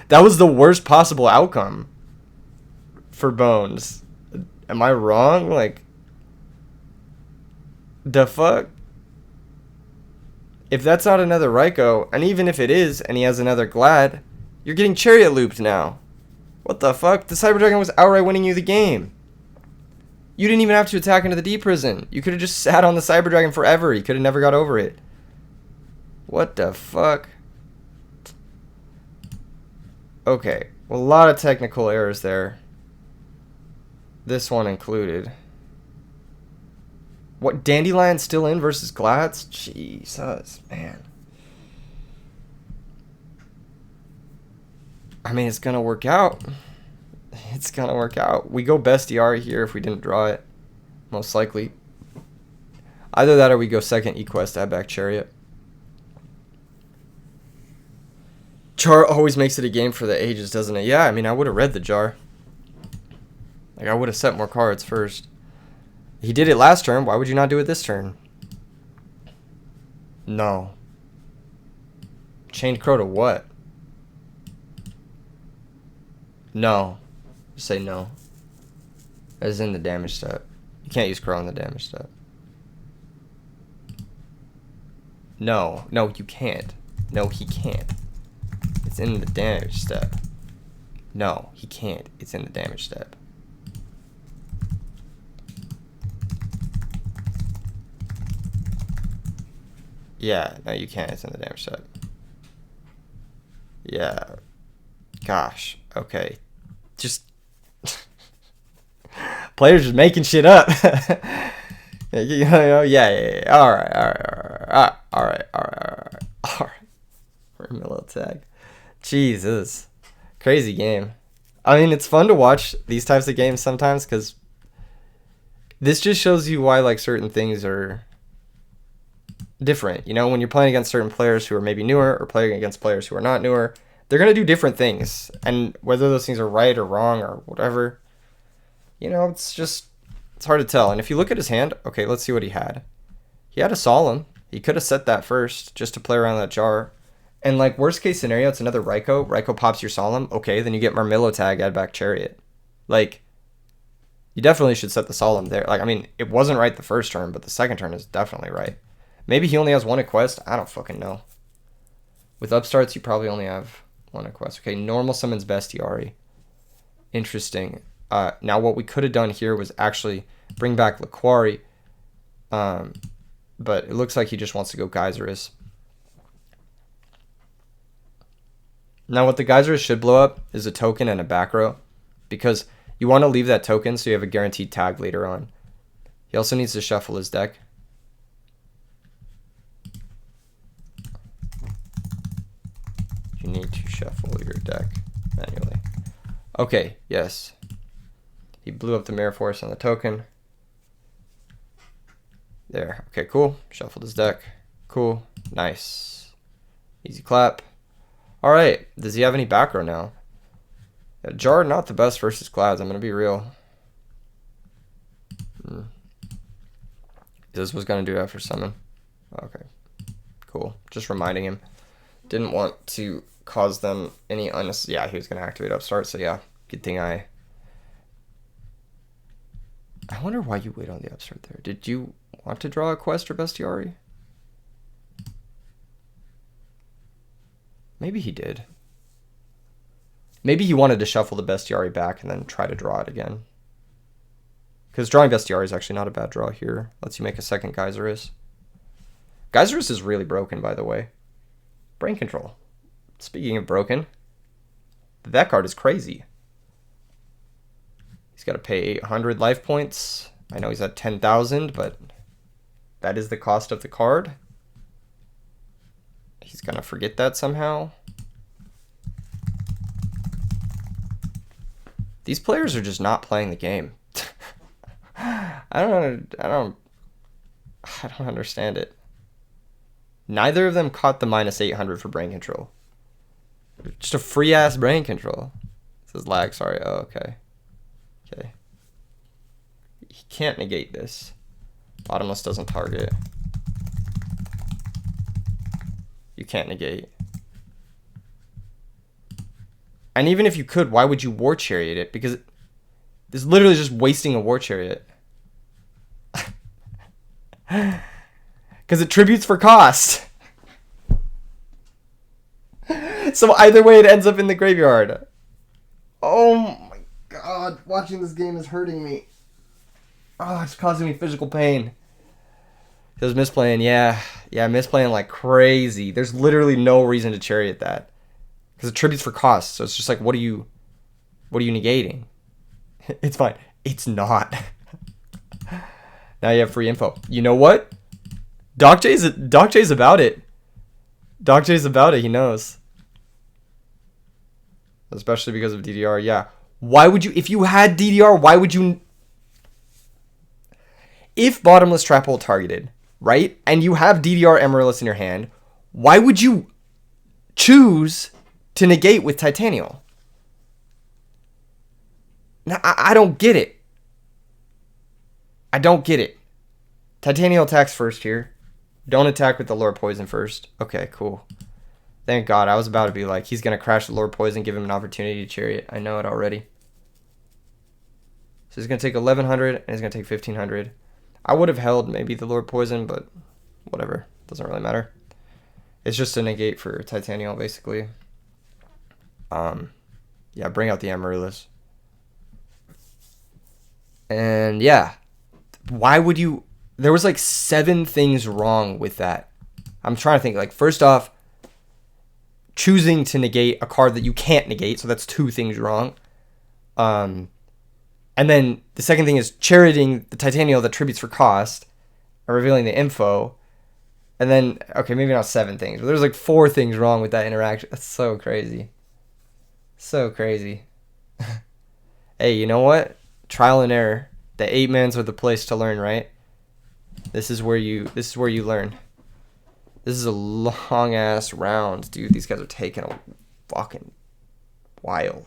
A: That was the worst possible outcome for Bones. Am I wrong? Like, the fuck? If that's not another Raikou, and even if it is, and he has another Glad, you're getting Chariot looped now. What the fuck? The Cyber Dragon was outright winning you the game. You didn't even have to attack into the Deep Prison. You could have just sat on the Cyber Dragon forever. He could have never got over it. What the fuck? Okay. Well, a lot of technical errors there. This one included. What, Dandelion's still in versus Glads? Jesus, man. I mean, it's going to work out. It's going to work out. We go Bestiari here if we didn't draw it. Most likely. Either that or we go second Equest, add back Chariot. Jar always makes it a game for the ages, doesn't it? Yeah, I mean, I would have read the jar. Like, I would have set more cards first. He did it last turn. Why would you not do it this turn? No. Change Crow to what? No. Just say no. As in the damage step. You can't use Crow on the damage step. No. No, you can't. No, he can't. It's in the damage step. No, he can't. It's in the damage step. Yeah, no, you can't. It's in the damage step. Yeah. Gosh. Okay. Just... Players just making shit up. Yeah. All right. Milo tag. Jesus. Crazy game. I mean, it's fun to watch these types of games sometimes because this just shows you why like certain things are different. You know, when you're playing against certain players who are maybe newer or playing against players who are not newer, they're going to do different things. And whether those things are right or wrong or whatever, you know, it's hard to tell. And if you look at his hand, okay, let's see what he had. He had a solemn. He could have set that first just to play around that jar. And like worst case scenario, it's another Raikou. Raikou pops your solemn. Okay, then you get Marmillo tag, add back Chariot. Like, you definitely should set the solemn there. Like, I mean, it wasn't right the first turn, but the second turn is definitely right. Maybe he only has one quest. I don't fucking know. With upstarts, you probably only have one quest. Okay, normal summons Bestiari. Interesting. Now what we could have done here was actually bring back Laquari. But it looks like he just wants to go Geyserus. Now what the Geyserus should blow up is a token and a back row, because you want to leave that token so you have a guaranteed tag later on. He also needs to shuffle his deck. You need to shuffle your deck manually. Okay, yes. He blew up the Mirror Force on the token. There. Okay, cool. Shuffled his deck. Cool. Nice. Easy clap. All right. Does he have any back row now? Jar, not the best versus Glads. I'm going to be real. This was going to do after summon. Okay. Cool. Just reminding him. Didn't want to cause them any unnecessary. Yeah, he was going to activate Upstart. So yeah, good thing I wonder why you wait on the Upstart there. Did you want to draw a quest or Bestiari? Maybe he did. Maybe he wanted to shuffle the Bestiari back and then try to draw it again. Because drawing Bestiari is actually not a bad draw here. Lets you make a second Geyserus. Geyserus is really broken, by the way. Brain control. Speaking of broken, that card is crazy. He's got to pay 800 life points. I know he's at 10,000, but that is the cost of the card. He's going to forget that somehow. These players are just not playing the game. I don't understand it. Neither of them caught the minus 800 for brain control. Just a free ass brain control. It says lag, sorry. Oh, okay. Okay. He can't negate this. Bottomless doesn't target. You can't negate. And even if you could, why would you War Chariot it? Because this is literally just wasting a War Chariot. Because it tributes for cost. So either way, it ends up in the graveyard. Oh my god, watching this game is hurting me. Oh, it's causing me physical pain. It was misplaying, yeah, misplaying like crazy. There's literally no reason to Chariot that. Because it tributes for cost, so it's just like, what are you negating? It's fine. It's not. Now you have free info. You know what? Doc J's about it. Doc J's about it, he knows. Especially because of DDR, yeah. Why would you, if you had DDR, why would you... If Bottomless Trap Hole targeted, right? And you have DDR Amaryllis in your hand, why would you choose to negate with Titanial? Now, I don't get it. I don't get it. Titanial attacks first here. Don't attack with the Lure Poison first. Okay, cool. Thank God. I was about to be like, he's going to crash the Lure Poison, give him an opportunity to Chariot. I know it already. So he's going to take 1,100, and he's going to take 1,500. I would have held maybe the Lure Poison, but whatever. Doesn't really matter. It's just a negate for Titanial, basically. Yeah, bring out the Amaryllis. And yeah, why would you... There was like 7 things wrong with that. I'm trying to think. Like, first off, choosing to negate a card that you can't negate, so that's 2 things wrong. And And then the second thing is charioting the titanial that tributes for cost, or revealing the info. And then, okay, maybe not 7 things, but there's like 4 things wrong with that interaction. That's so crazy. So crazy. Hey, you know what? Trial and error. The 8-mans are the place to learn, right? This is where you learn. This is a long ass round, dude. These guys are taking a fucking while.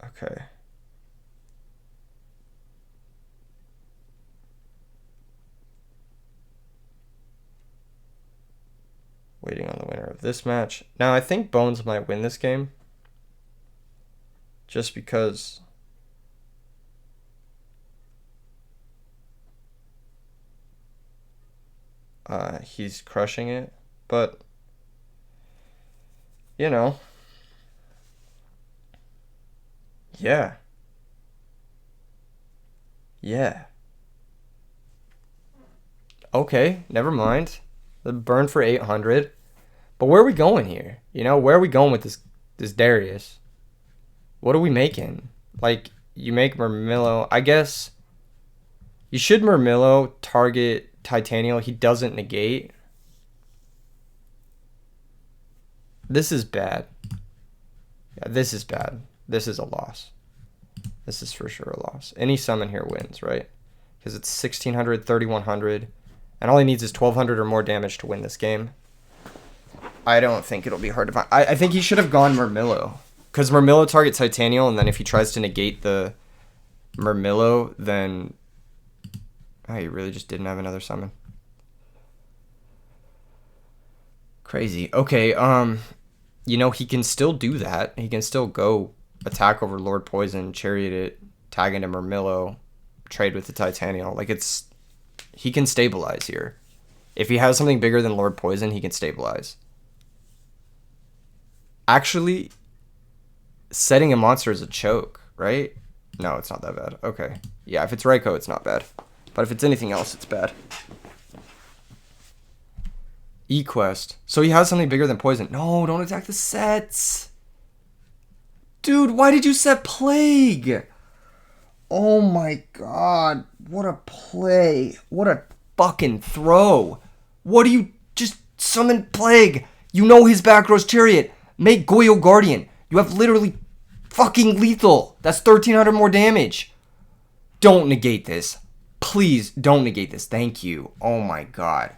A: Okay. Waiting on the winner of this match. Now, I think Bones might win this game. Just because he's crushing it. But, you know. Yeah. Yeah. Okay, never mind. The burn for 800. But where are we going here? You know, where are we going with this Darius? What are we making? Like, you make Murmillo. I guess you should Murmillo target Titanial. He doesn't negate. This is bad. Yeah, this is bad. This is a loss. This is for sure a loss. Any summon here wins, right? Because it's 1600, 3100. And all he needs is 1200 or more damage to win this game. I don't think it'll be hard to find. I think he should have gone Murmillo. Because Murmillo targets Titanial, and then if he tries to negate the Murmillo, then... Oh, he really just didn't have another summon. Crazy. Okay, you know, he can still do that. He can still go attack over Lord Poison, chariot it, tag into Murmillo, trade with the Titanial. Like, it's... He can stabilize here. If he has something bigger than Lord Poison, he can stabilize. Actually, setting a monster is a choke, right? No, it's not that bad. Okay. Yeah, if it's Raikou, it's not bad. But if it's anything else, it's bad. E-Quest. So he has something bigger than Poison. No, don't attack the sets. Dude, why did you set Plague? Oh my god. What a play. What a fucking throw. What do you just summon Plague? You know his back row's Chariot. Make Goyo Guardian. You have literally fucking lethal. That's 1300 more damage. Don't negate this. Please don't negate this. Thank you. Oh my god.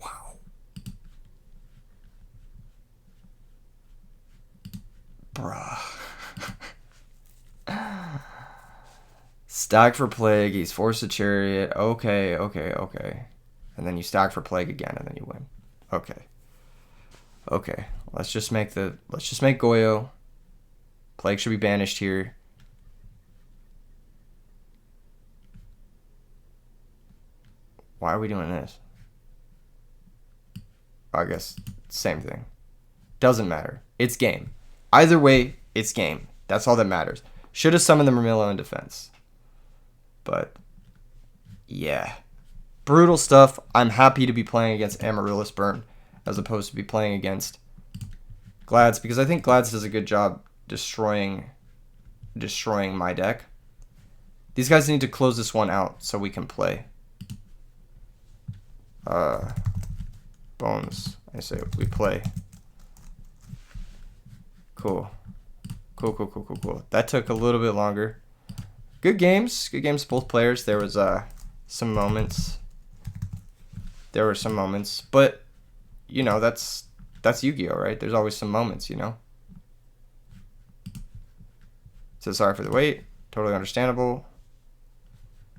A: Wow. Bruh. Stack for Plague. He's forced to Chariot. Okay. And then you stack for Plague again, and then you win. Okay. Let's just make Goyo. Plague should be banished here. Why are we doing this? I guess same thing. Doesn't matter. It's game. Either way, it's game. That's all that matters. Should have summoned the Murmillo in defense. But, yeah. Brutal stuff. I'm happy to be playing against Amaryllis Burn as opposed to be playing against Glads, because I think Glads does a good job destroying my deck. These guys need to close this one out so we can play. Bones. I say we play. Cool. That took a little bit longer. Good games. Both players. There was some moments. But you know, that's Yu-Gi-Oh, right? There's always some moments, you know. So sorry for the wait. Totally understandable.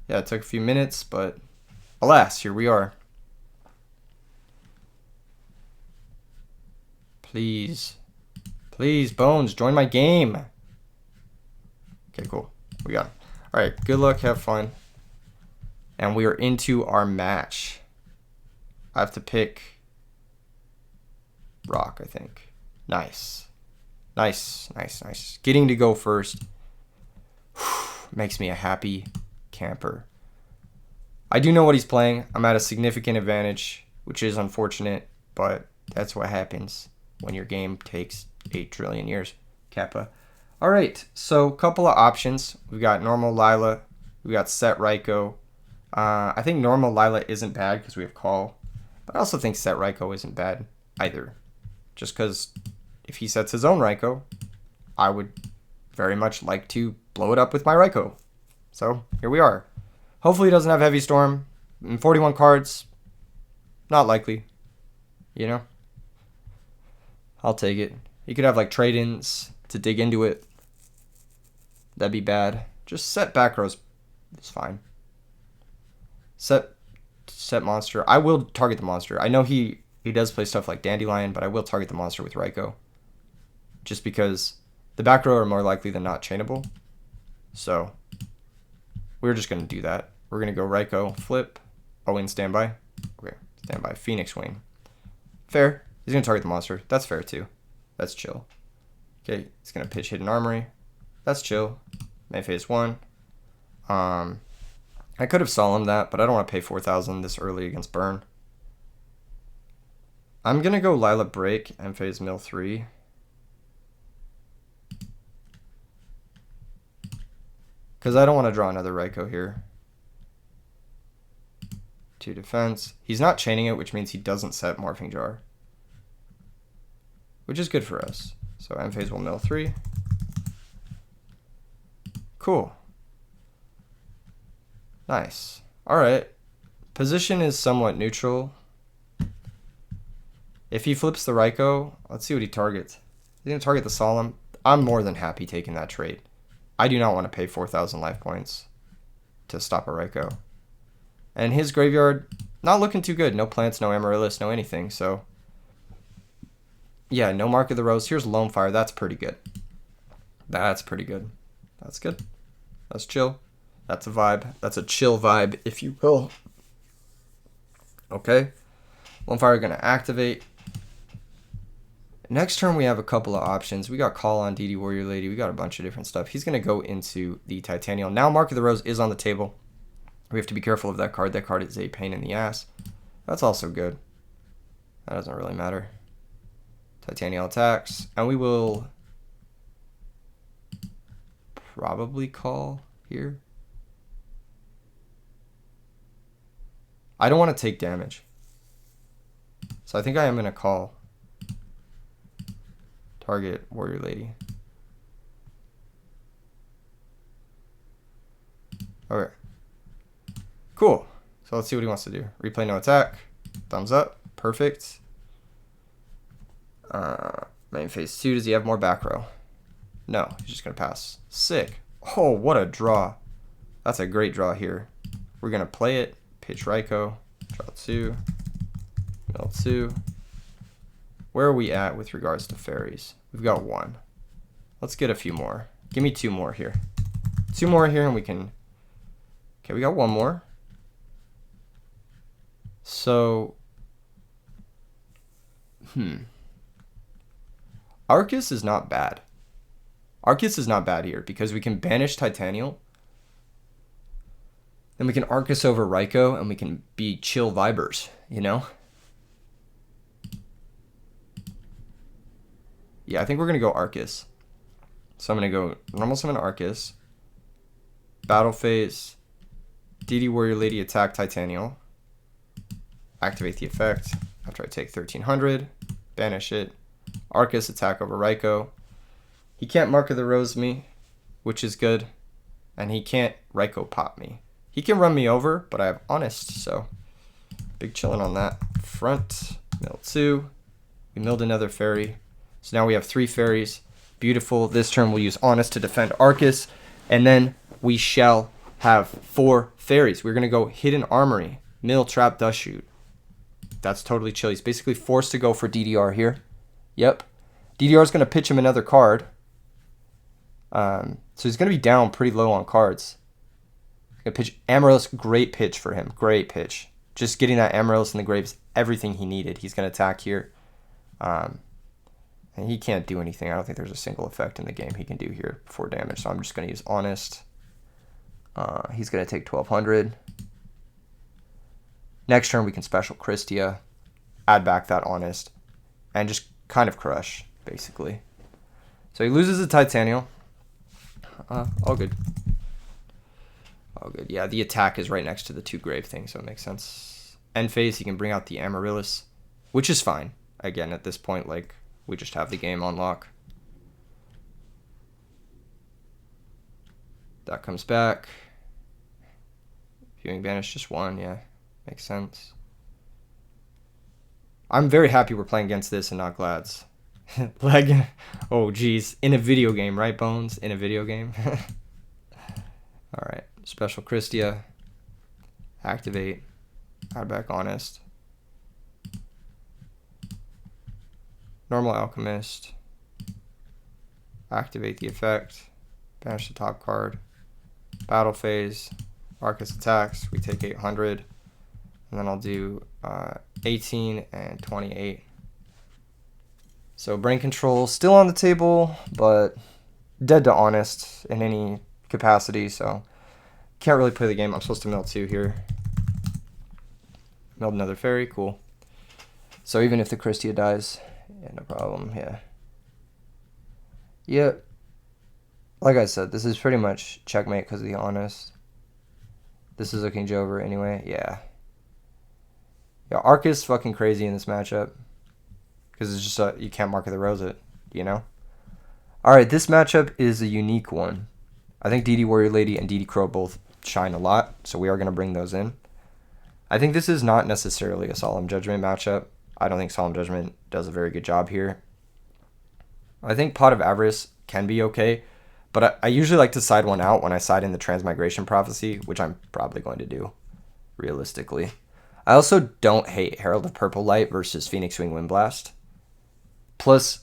A: Yeah, it took a few minutes, but alas, here we are. Please, Bones, join my game. Okay, cool. We got it. All right, good luck, have fun. And we are into our match. I have to pick Rock, I think. Nice. Getting to go first makes me a happy camper. I do know what he's playing. I'm at a significant advantage, which is unfortunate, but that's what happens when your game takes 8 trillion years. Kappa. All right, so couple of options. We've got normal Lila. We got set Raikou. I think normal Lila isn't bad because we have call. But I also think set Raikou isn't bad either. Just because if he sets his own Raikou, I would very much like to blow it up with my Raikou. So here we are. Hopefully he doesn't have Heavy Storm. 41 cards, not likely. You know? I'll take it. He could have like trade-ins to dig into it. That'd be bad. Just set back rows is fine. Set monster. I will target the monster. I know he does play stuff like Dandelion, but I will target the monster with Raikou. Just because the back row are more likely than not chainable. So we're just going to do that. We're going to go Raikou, flip, Owen, standby. Okay, standby, Phoenix Wing. Fair. He's going to target the monster. That's fair too. That's chill. Okay, he's going to pitch Hidden Armory. That's chill. May phase 1. I could have solemned that, but I don't want to pay 4,000 this early against Burn. I'm going to go Lila Break and phase Mill 3. Because I don't want to draw another Raikou here. 2 defense. He's not chaining it, which means he doesn't set Morphing Jar. Which is good for us. So end phase will Mill 3. Cool. Nice. Alright. Position is somewhat neutral. If he flips the Raikou, let's see what he targets. He's going to target the Solemn. I'm more than happy taking that trade. I do not want to pay 4,000 life points to stop a Raikou. And his graveyard, not looking too good. No plants, no Amaryllis, no anything. So, yeah, no Mark of the Rose. Here's Lone Fire. That's pretty good. That's pretty good. That's good. That's chill. That's a vibe. That's a chill vibe, if you will. Okay. Lone Fire going to activate. Next turn, we have a couple of options. We got Call on DD Warrior Lady. We got a bunch of different stuff. He's going to go into the Titanial. Now Mark of the Rose is on the table. We have to be careful of that card. That card is a pain in the ass. That's also good. That doesn't really matter. Titanial attacks. And we will probably call here. I don't want to take damage. So I think I am going to call. Target Warrior Lady. Okay. Cool. So let's see what he wants to do. Replay no attack. Thumbs up. Perfect. Main phase 2. Does he have more back row? No. He's just going to pass. Sick. Oh, what a draw. That's a great draw here. We're going to play it. Pitch Raikou. Draw 2. Mill 2. Where are we at with regards to fairies? We've got 1. Let's get a few more. Give me 2 more here. 2 more here and we can... Okay, we got 1 more. So... Arceus is not bad. Arceus is not bad here because we can banish Titanial. Then we can Arceus over Raikou and we can be chill vibers, you know? Yeah, I think we're going to go Arceus. So I'm going to go normal summon Arceus. Battle phase. DD Warrior Lady attack Titanial. Activate the effect after I take 1,300. Banish it. Arceus attack over Raikou. He can't Mark of the Rose me, which is good. And he can't Raikou pop me. He can run me over, but I have Honest, so big chillin' on that. Front, mill 2. We milled another fairy. So now we have 3 fairies. Beautiful. This turn we'll use Honest to defend Arceus. And then we shall have 4 fairies. We're going to go Hidden Armory. Mill, Trap, Dust Shoot. That's totally chill. He's basically forced to go for DDR here. Yep. DDR is going to pitch him another card. So he's going to be down pretty low on cards. He's going to pitch Amaryllis. Great pitch for him. Great pitch. Just getting that Amaryllis in the grave is everything he needed. He's going to attack here. And he can't do anything. I don't think there's a single effect in the game he can do here for damage. So I'm just going to use Honest. He's going to take 1,200. Next turn we can special Christia. Add back that Honest. And just kind of crush, basically. So he loses a Titanial. All good. All good. Yeah, the attack is right next to the 2 grave things, so it makes sense. End phase, he can bring out the Amaryllis, which is fine. Again, at this point, like, we just have the game on lock. That comes back. Viewing Banish, just 1, yeah. Makes sense. I'm very happy we're playing against this and not Glads. Leg. Oh, geez. In a video game, right, Bones? In a video game? Alright. Special Christia. Activate. Add back Honest. Normal Alchemist. Activate the effect. Banish the top card. Battle phase. Arcus attacks. We take 800. And then I'll do 18 and 28. So Brain Control still on the table, but dead to Honest in any capacity, so can't really play the game. I'm supposed to mill 2 here. Milled another fairy, cool. So even if the Christia dies, yeah, no problem, yeah. Yeah, like I said, this is pretty much checkmate because of the Honest. This is looking Jover anyway, yeah. Yeah, Arc is fucking crazy in this matchup. Because it's just, you can't Mark of the Rose it, you know? Alright, this matchup is a unique one. I think DD Warrior Lady and DD Crow both shine a lot, so we are going to bring those in. I think this is not necessarily a Solemn Judgment matchup. I don't think Solemn Judgment does a very good job here. I think Pot of Avarice can be okay, but I usually like to side one out when I side in the Transmigration Prophecy, which I'm probably going to do, realistically. I also don't hate Herald of Purple Light versus Phoenix Wing Windblast. Plus,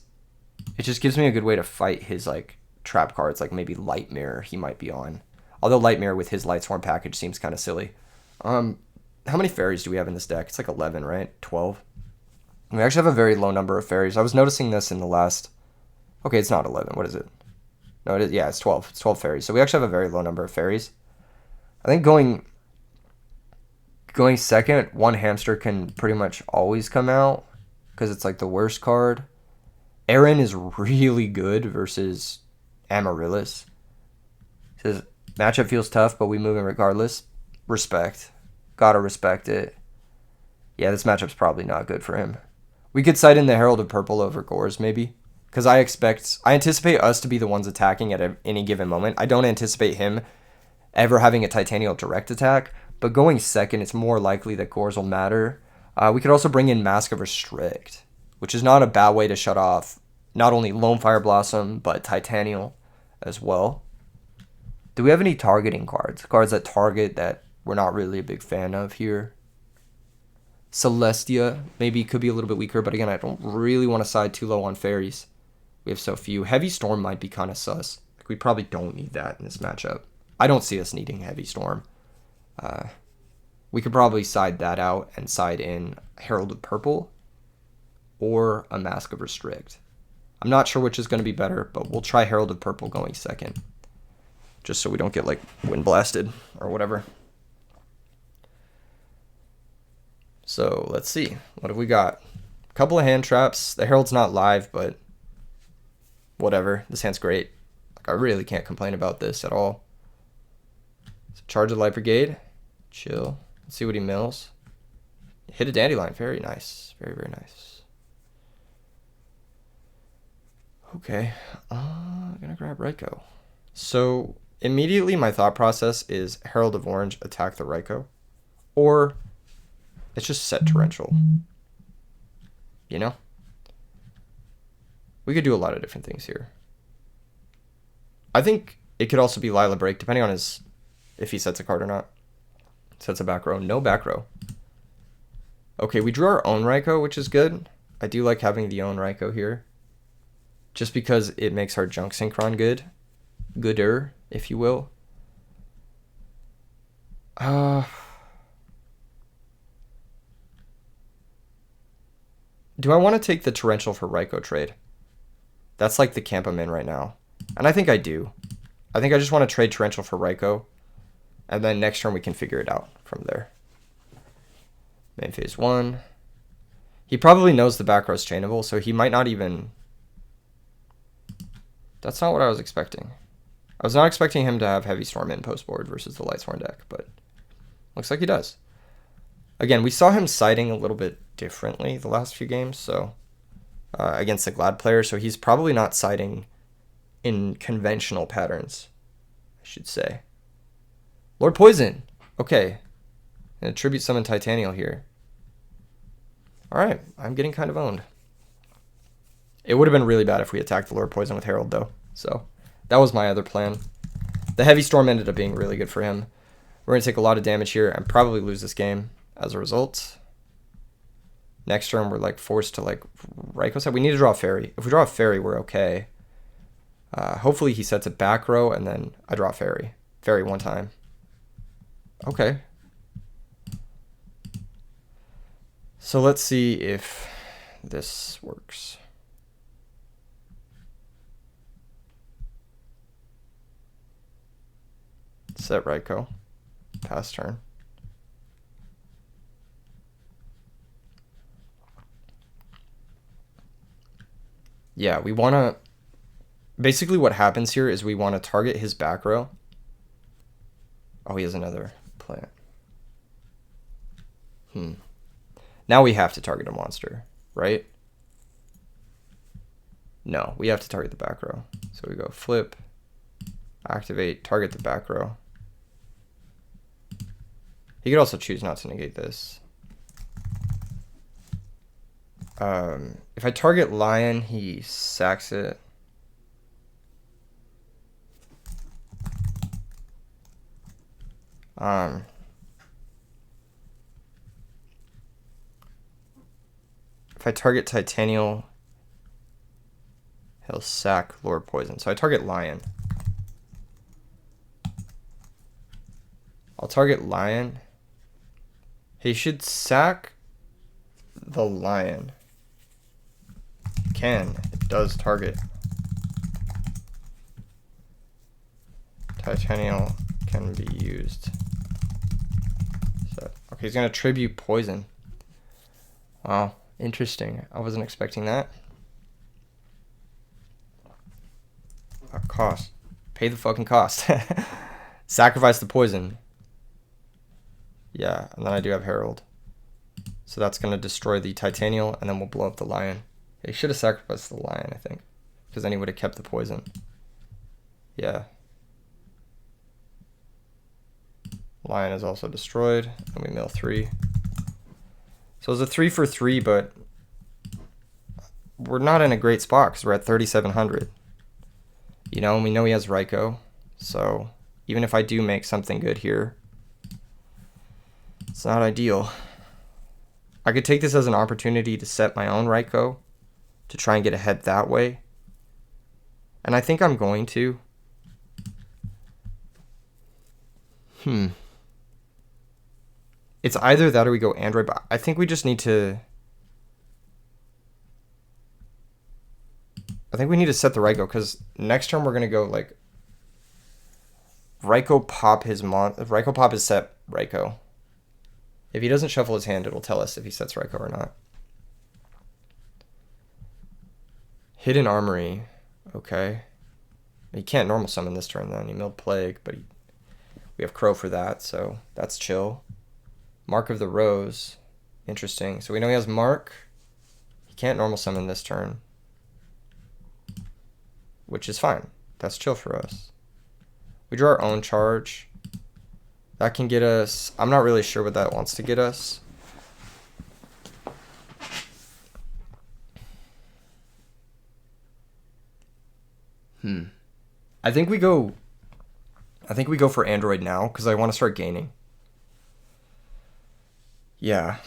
A: it just gives me a good way to fight his, like, trap cards, like maybe Light Mirror he might be on. Although Light Mirror with his Lightsworn package seems kind of silly. How many fairies do we have in this deck? It's like 11, right? 12? We actually have a very low number of fairies. I was noticing this in the last... Okay, it's not 11. What is it? No, it is. Yeah, it's 12. It's 12 fairies. So we actually have a very low number of fairies. I think going second, 1 hamster can pretty much always come out because it's like the worst card. Aaron is really good versus Amaryllis. Says matchup feels tough, but we move in regardless. Respect. Gotta respect it. Yeah, this matchup's probably not good for him. We could side in the Herald of Purple over Gores, maybe. Because I anticipate us to be the ones attacking at any given moment. I don't anticipate him ever having a Titanial direct attack. But going second, it's more likely that Gores will matter. We could also bring in Mask of Restrict, which is not a bad way to shut off not only Lone Fire Blossom, but Titanial as well. Do we have any targeting cards? Cards that target that we're not really a big fan of here. Celestia maybe could be a little bit weaker, but again, I don't really want to side too low on fairies. We have so few. Heavy Storm might be kind of sus. Like, we probably don't need that in this matchup. I don't see us needing Heavy Storm. We could probably side that out and side in Herald of Purple or a Mask of Restrict. I'm not sure which is going to be better, but we'll try Herald of Purple going second. Just so we don't get, like, wind blasted or whatever. So, let's see. What have we got? A couple of hand traps. The Herald's not live, but whatever. This hand's great. Like, I really can't complain about this at all. So charge the Light Brigade. Chill. Let's see what he mills. Hit a Dandelion. Very nice. Very, very nice. Okay. I'm going to grab Raikou. So, immediately my thought process is Herald of Orange, attack the Raikou. Or it's just set Torrential. You know? We could do a lot of different things here. I think it could also be Lila Break, depending on if he sets a card or not. Sets a back row. No back row. Okay, we drew our own Raikou, which is good. I do like having the own Raikou here. Just because it makes our Junk Synchron good. Gooder, if you will. Do I want to take the Torrential for Raikou trade? That's like the camp I'm in right now. And I think I do. I think I just want to trade Torrential for Raikou. And then next turn we can figure it out from there. Main phase 1. He probably knows the back row's chainable, so he might not even... That's not what I was expecting. I was not expecting him to have Heavy Storm in post board versus the Lightsworn deck, but looks like he does. Again, we saw him siding a little bit differently the last few games, so against the Glad player, so he's probably not siding in conventional patterns, I should say. Lord Poison. Okay. And Tribute Summon Titanial here. Alright, I'm getting kind of owned. It would have been really bad if we attacked the Lord Poison with Herald, though. So, that was my other plan. The Heavy Storm ended up being really good for him. We're going to take a lot of damage here and probably lose this game as a result. Next turn, we're like forced to like Raikou side. We need to draw a Fairy. If we draw a Fairy, we're okay. Hopefully he sets a back row and then I draw a Fairy. Fairy one time. Okay. So let's see if this works. Set Raikou. Pass turn. Yeah, we want to... Basically what happens here is we want to target his back row. Oh, he has another plant. Now we have to target a monster, right? No, we have to target the back row. So we go flip, activate, target the back row. He could also choose not to negate this. If I target Lion, he sacks it. If I target Titanial, he'll sack Lord Poison. So I target Lion. I'll target Lion. He should sack the Lion. It does target. Titanial can be used. So, okay, he's going to tribute Poison. Wow, interesting. I wasn't expecting that. Cost. Pay the fucking cost. Sacrifice the Poison. Yeah, and then I do have Herald. So that's going to destroy the Titanial, and then we'll blow up the Lion. He should have sacrificed the Lion, I think. Because then he would have kept the Poison. Yeah. Lion is also destroyed. And we mill 3. So it's a 3 for 3, but we're not in a great spot because we're at 3,700. You know, and we know he has Raikou. So even if I do make something good here, it's not ideal. I could take this as an opportunity to set my own Raikou to try and get ahead that way. And I think I'm going to. It's either that or we go Android, but I think we just need to... I think we need to set the Raikou, because next turn we're going to go, like... Raikou pop his set Raikou. If he doesn't shuffle his hand, it'll tell us if he sets Raikou or not. Hidden Armory. Okay. He can't normal summon this turn, then. He milled Plague, but we have Crow for that, so that's chill. Mark of the Rose. Interesting. So we know he has Mark. He can't normal summon this turn, which is fine. That's chill for us. We draw our own charge. That can get us... I'm not really sure what that wants to get us. I think we go for Android now because I want to start gaining. Yeah.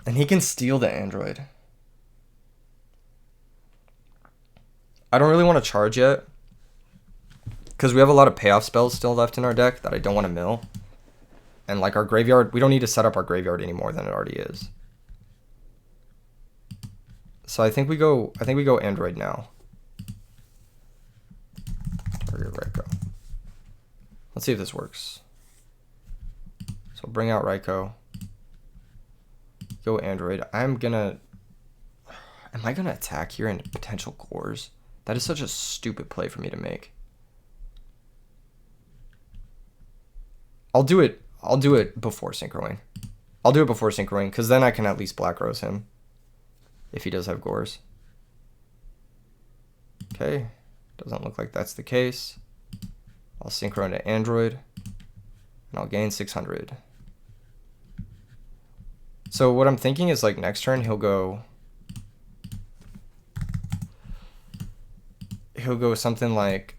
A: And he can steal the Android. I don't really want to charge yet because we have a lot of payoff spells still left in our deck that I don't want to mill. And like our graveyard, we don't need to set up our graveyard any more than it already is. So I think we go Android now. Target Raikou. Let's see if this works. So bring out Raikou. Go Android. Am I gonna attack here into potential cores? That is such a stupid play for me to make. I'll do it. I'll do it before synchroing. I'll do it before synchroing, because then I can at least black rose him if he does have gores. Okay, doesn't look like that's the case. I'll synchro into Android, and I'll gain 600. So what I'm thinking is, like, next turn he'll go something like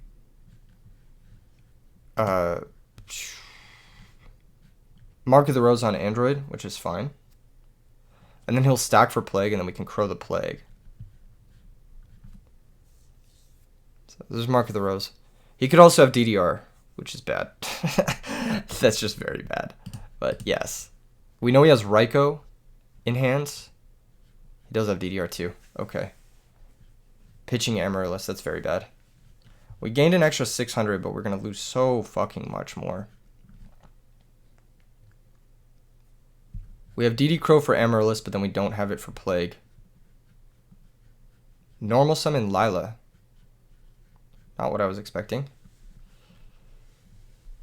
A: Mark of the Rose on Android, which is fine. And then he'll stack for Plague, and then we can crow the Plague. So this is Mark of the Rose. He could also have DDR, which is bad. That's just very bad. But yes. We know he has Raiko in hands. He does have DDR too. Okay. Pitching Amaryllis, that's very bad. We gained an extra 600, but we're going to lose so fucking much more. We have DD Crow for Amaryllis, but then we don't have it for Plague. Normal summon Lila. Not what I was expecting.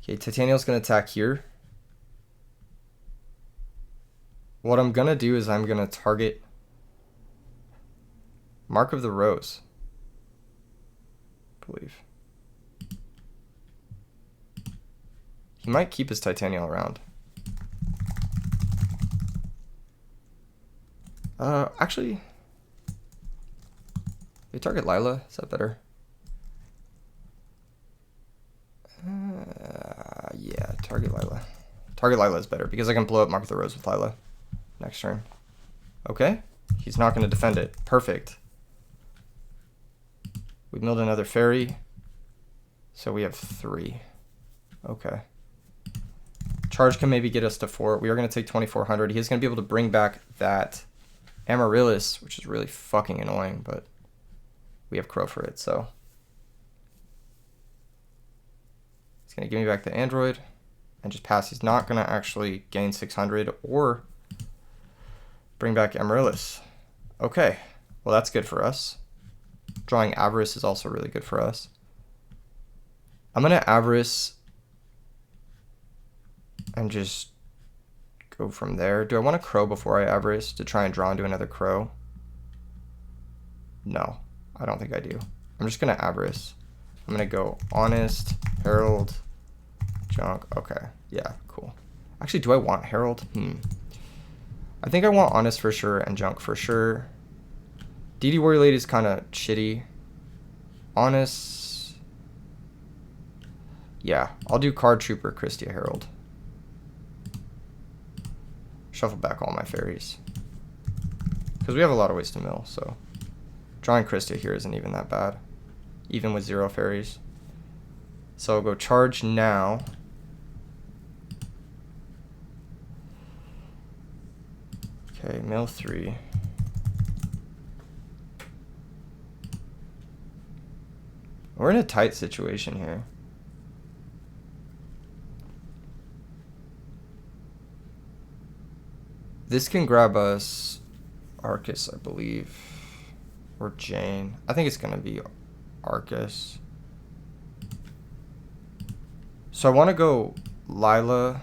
A: Okay, Titaniel's going to attack here. What I'm going to do is I'm going to target Mark of the Rose, I believe. He might keep his Titaniel around. Actually, they target Lila. Is that better? Yeah, target Lila. Target Lila is better because I can blow up Mark of the Rose with Lila next turn. Okay, he's not going to defend it. Perfect. We milled another fairy, so we have 3. Okay. Charge can maybe get us to 4. We are going to take 2,400. He's going to be able to bring back that Amaryllis, which is really fucking annoying, but we have Crow for it, so. He's going to give me back the Android and just pass. He's not going to actually gain 600 or bring back Amaryllis. Okay, well, that's good for us. Drawing Avarice is also really good for us. I'm going to Avarice and just go from there. Do I want to Crow before I Avarice to try and draw into another Crow? No, I don't think I do. I'm just going to Avarice. I'm going to go Honest, Herald, Junk. Okay, yeah, cool. Actually, do I want Herald? I think I want Honest for sure and Junk for sure. DD Warrior Lady is kind of shitty. Honest. Yeah, I'll do Card Trooper, Christia Herald. Shuffle back all my fairies. Because we have a lot of ways to mill, so. Drawing Christia here isn't even that bad. Even with 0 fairies. So I'll go charge now. Okay, mill 3. We're in a tight situation here. This can grab us Arcus, I believe. Or Jane. I think it's going to be Arcus. So I want to go Lila.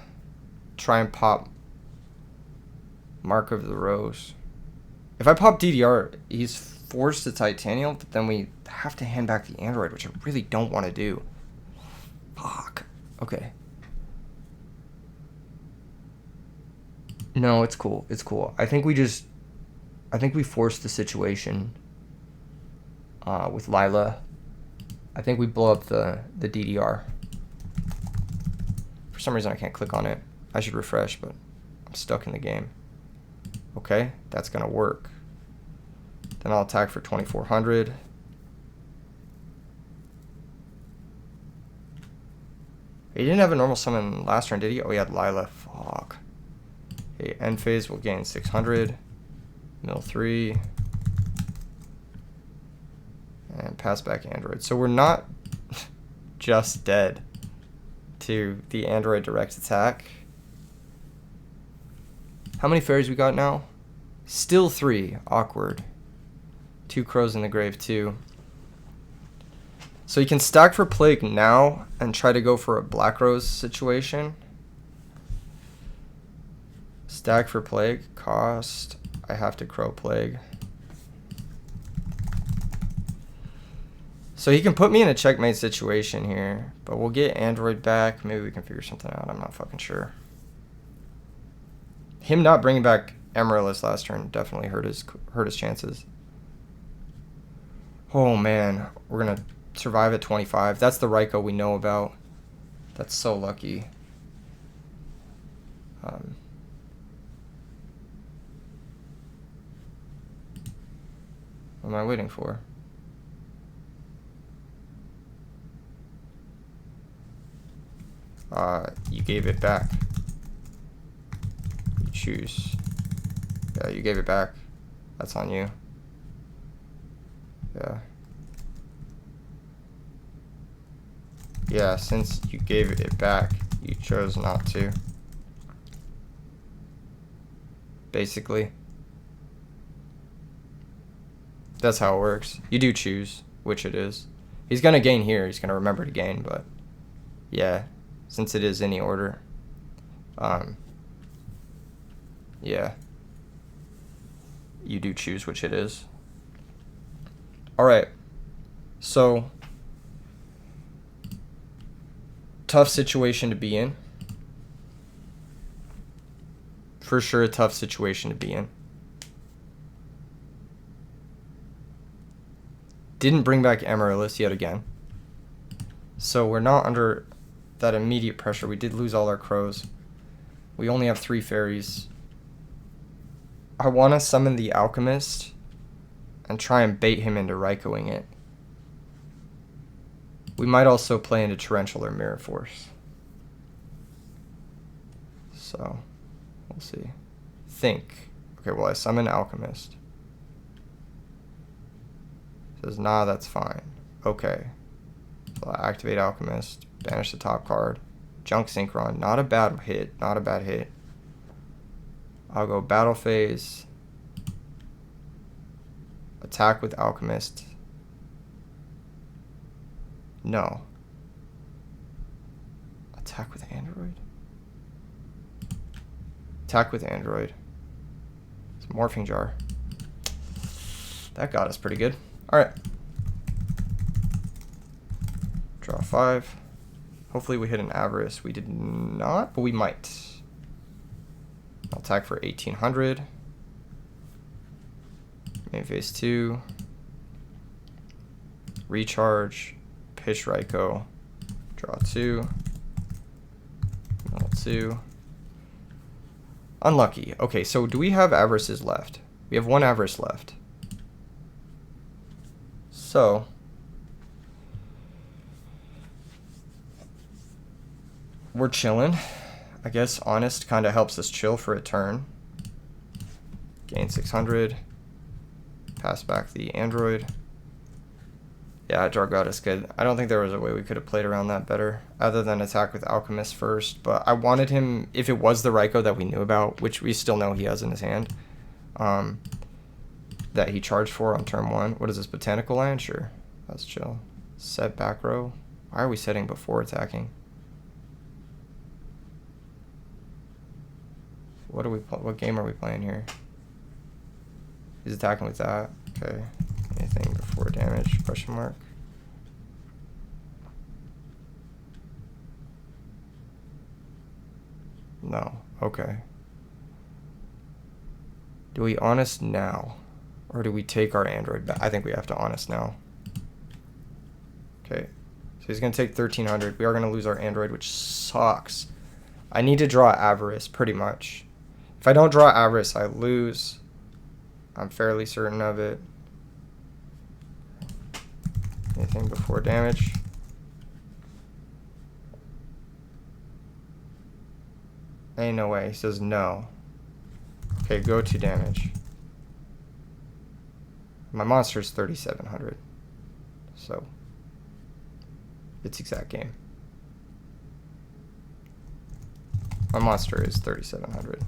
A: Try and pop Mark of the Rose. If I pop DDR, he's forced to Titanial, but then we have to hand back the Android, which I really don't want to do. Fuck. Okay. No, it's cool. It's cool. I think we forced the situation with Lila. I think we blow up the DDR. For some reason, I can't click on it. I should refresh, but I'm stuck in the game. Okay, that's going to work. Then I'll attack for 2,400. He didn't have a normal summon last turn, did he? Oh, he had Lila. Fuck. Okay, end phase will gain 600. Mill 3. And pass back Android. So we're not just dead to the Android direct attack. How many fairies we got now? Still 3. Awkward. 2 crows in the grave too. So you can stack for Plague now and try to go for a Black Rose situation. Stack for plague. Cost. I have to crow plague. So he can put me in a checkmate situation here, but we'll get Android back. Maybe we can figure something out. I'm not fucking sure. Him not bringing back Amaryllis last turn definitely hurt his chances. Oh man, we're gonna survive at 25. That's the Raikou we know about. That's so lucky. What am I waiting for? You gave it back. You choose. Yeah, you gave it back. That's on you. Yeah. Yeah, since you gave it back, you chose not to. Basically. That's how it works. You do choose which it is. He's gonna gain here. He's gonna remember to gain, but yeah, since it is any order. Yeah. You do choose which it is. Alright. So, tough situation to be in. For sure a tough situation to be in. Didn't bring back Amaryllis yet again. So we're not under that immediate pressure. We did lose all our crows. We only have 3 fairies. I want to summon the Alchemist and try and bait him into Raikouing it. We might also play into Torrential or Mirror Force. So, we'll see. Think. Okay, well, I summon Alchemist. Says, nah, that's fine. Okay. So I activate Alchemist. Banish the top card. Junk Synchron. Not a bad hit. Not a bad hit. I'll go Battle Phase. Attack with Alchemist. No. Attack with Android? Attack with Android. It's Morphing Jar. That got us pretty good. Alright. Draw 5. Hopefully we hit an Avarice. We did not, but we might. I'll attack for 1800. Main phase 2. Recharge. Pitch Raikou. Draw 2. Mill 2. Unlucky. Okay, so do we have Avarices left? We have 1 Avarice left. So, we're chilling. I guess Honest kind of helps us chill for a turn. Gain 600. Pass back the Android. Yeah, draw God is good. I don't think there was a way we could have played around that better, other than attack with Alchemist first. But I wanted him, if it was the Raikou that we knew about, which we still know he has in his hand, that he charged for on turn 1. What is this, Botanical Land? Sure, that's chill. Set back row. Why are we setting before attacking? What game are we playing here? He's attacking with that. Okay. Anything before damage? Question mark. No. Okay. Do we Honest now? Or do we take our Android back? I think we have to Honest now. Okay. So he's going to take 1300. We are going to lose our Android, which sucks. I need to draw Avarice, pretty much. If I don't draw Avarice, I lose. I'm fairly certain of it. Anything before damage? Ain't no way. He says no. Okay, go to damage. My monster is 3700. So, it's exact game. My monster is 3700.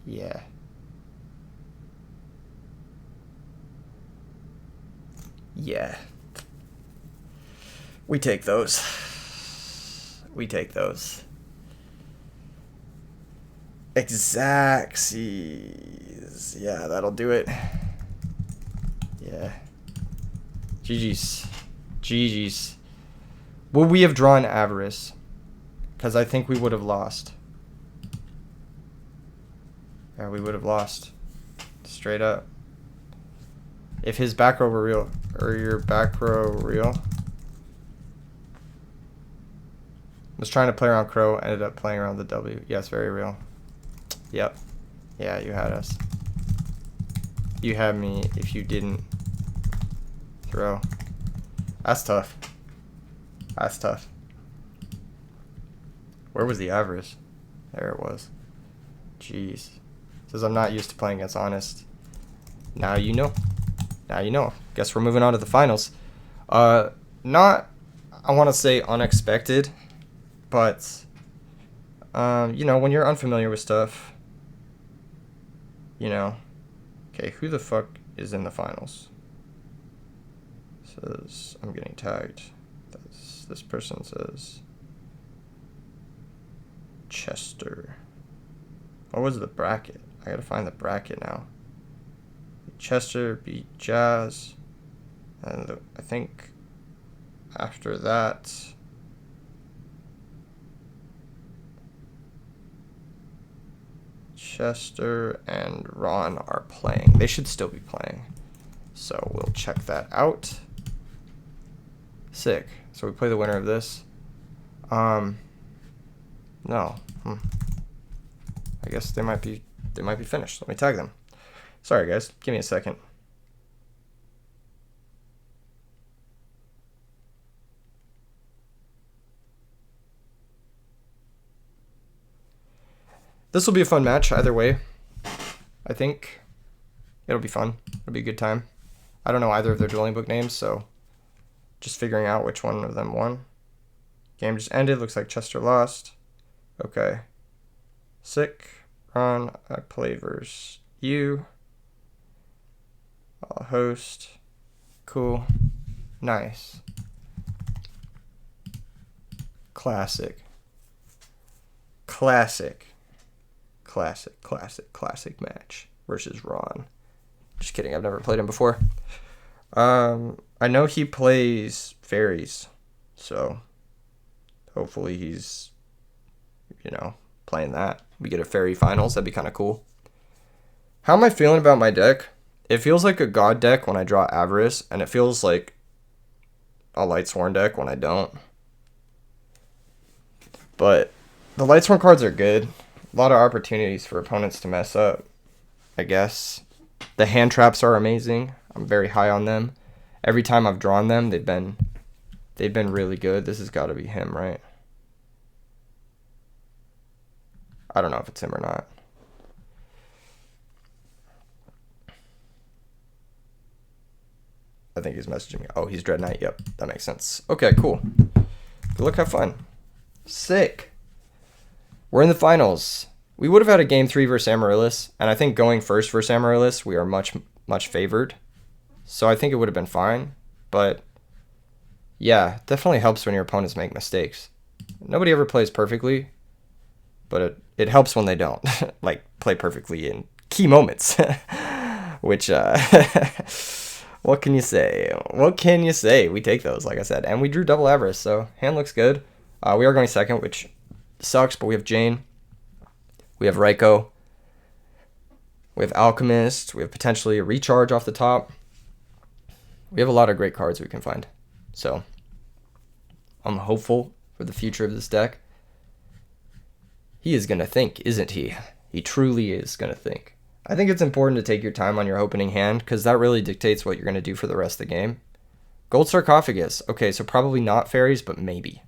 A: Yeah. Yeah. We take those. We take those. Exactsies. Yeah, that'll do it. Yeah. GG's. GG's. Would we have drawn Avarice? Because I think we would have lost. Yeah, we would have lost. Straight up. If his back row were real, or your back row real. Was trying to play around Crow, ended up playing around the W. Yes, very real. Yep. Yeah, you had us. You had me if you didn't throw. That's tough. That's tough. Where was the Avarice? There it was. Jeez. Says I'm not used to playing against Honest. Now you know. Now you know. Guess we're moving on to the finals. Not, I want to say unexpected, but, you know, when you're unfamiliar with stuff, you know. Okay, who the fuck is in the finals? Says, I'm getting tagged. This person says, Chester. What was the bracket? I gotta find the bracket now. Chester beat Jazz. And I think after that, Chester and Ron are playing. They should still be playing. So we'll check that out. Sick. So we play the winner of this. No. I guess they might be finished. Let me tag them. Sorry guys, give me a second. This will be a fun match either way. I think it'll be fun. It'll be a good time. I don't know either of their dueling book names, so just figuring out which one of them won. Game just ended. Looks like Chester lost. Okay. Sick. Ron, I play versus you. I'll host. Cool. Nice. Classic. Classic. Classic, classic, classic match versus Ron. Just kidding, I've never played him before. I know he plays fairies, so hopefully he's, you know, playing that. We get a fairy finals, that'd be kind of cool. How am I feeling about my deck? It feels like a god deck when I draw Avarice, and it feels like a Lightsworn deck when I don't. But the Lightsworn cards are good. A lot of opportunities for opponents to mess up, I guess. The hand traps are amazing. I'm very high on them. Every time I've drawn them, they've been really good. This has got to be him, right? I don't know if it's him or not. I think he's messaging me. Oh, he's Dread Knight. Yep, that makes sense. Okay, cool. Good luck, have fun. Sick. We're in the finals. We would have had a game 3 versus Amaryllis, and I think going first versus Amaryllis, we are much, much favored. So I think it would have been fine. But yeah, it definitely helps when your opponents make mistakes. Nobody ever plays perfectly, but it helps when they don't. Like, play perfectly in key moments. Which, what can you say? What can you say? We take those, like I said. And we drew double Avarice, so hand looks good. We are going second, which sucks, but we have Jane. We have Raiko. We have Alchemist. We have potentially a Recharge off the top. We have a lot of great cards we can find. So, I'm hopeful for the future of this deck. He is going to think, isn't he? He truly is going to think. I think it's important to take your time on your opening hand, because that really dictates what you're going to do for the rest of the game. Gold Sarcophagus. Okay, so probably not fairies, but maybe.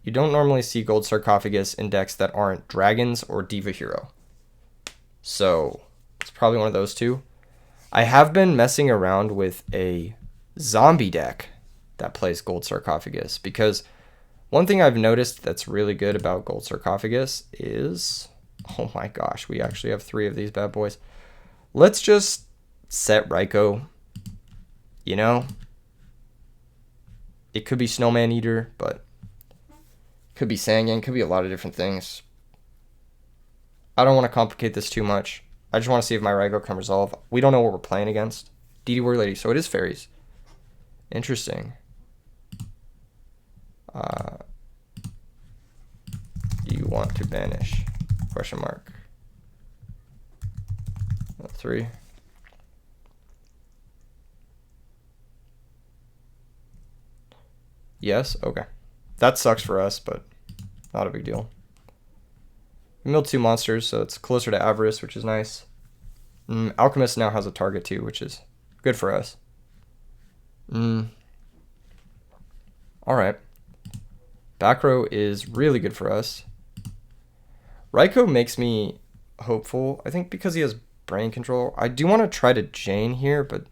A: You don't normally see Gold Sarcophagus in decks that aren't Dragons or Diva Hero. So, it's probably one of those two. I have been messing around with a zombie deck that plays Gold Sarcophagus, because one thing I've noticed that's really good about Gold Sarcophagus is... Oh my gosh, we actually have 3 of these bad boys. Let's just set Raiko You know? It could be Snowman Eater, but it could be Sangan, could be a lot of different things. I don't want to complicate this too much. I just want to see if my Raigo can resolve. We don't know what we're playing against. DD Warrior Lady, so it is fairies. Interesting. Do you want to banish? Question mark. 3. Yes? Okay. That sucks for us, but not a big deal. We milled 2 monsters, so it's closer to Avarice, which is nice. Alchemist now has a target too, which is good for us. Alright. Back row is really good for us. Raikou makes me hopeful, I think because he has brain control. I do want to try to Jane here, but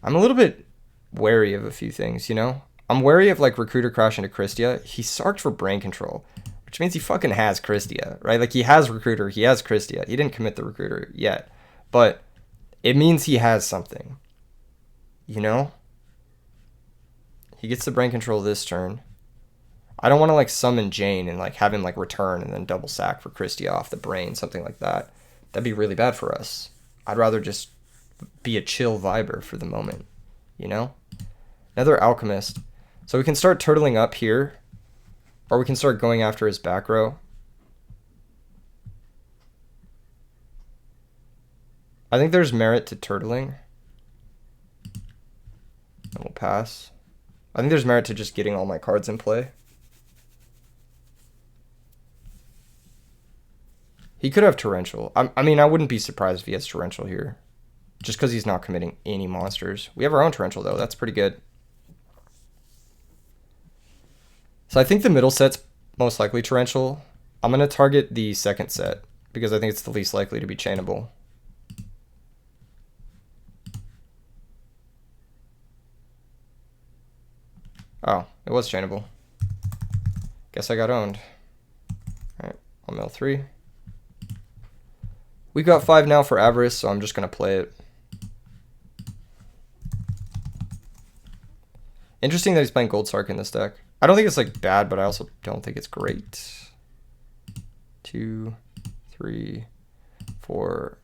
A: I'm a little bit wary of a few things, you know? I'm wary of like Recruiter Crash into Christia. He sarked for brain control, which means he fucking has Christia, right? Like he has Recruiter, he has Christia. He didn't commit the Recruiter yet, but it means he has something, you know? He gets the brain control this turn. I don't want to like summon Jane and like have him like return and then double sack for Christia off the brain, something like that. That'd be really bad for us. I'd rather just be a chill viber for the moment, you know? Another Alchemist. So we can start turtling up here, or we can start going after his back row. I think there's merit to turtling. And we'll pass. I think there's merit to just getting all my cards in play. He could have Torrential. I mean, I wouldn't be surprised if he has Torrential here. Just because he's not committing any monsters. We have our own Torrential, though. That's pretty good. So I think the middle set's most likely Torrential. I'm going to target the second set, because I think it's the least likely to be chainable. Oh, it was chainable. Guess I got owned. Alright, I'll mill 3. We've got 5 now for Avarice, so I'm just going to play it. Interesting that he's playing Gold Sark in this deck. I don't think it's like bad, but I also don't think it's great. 2, 3, 4,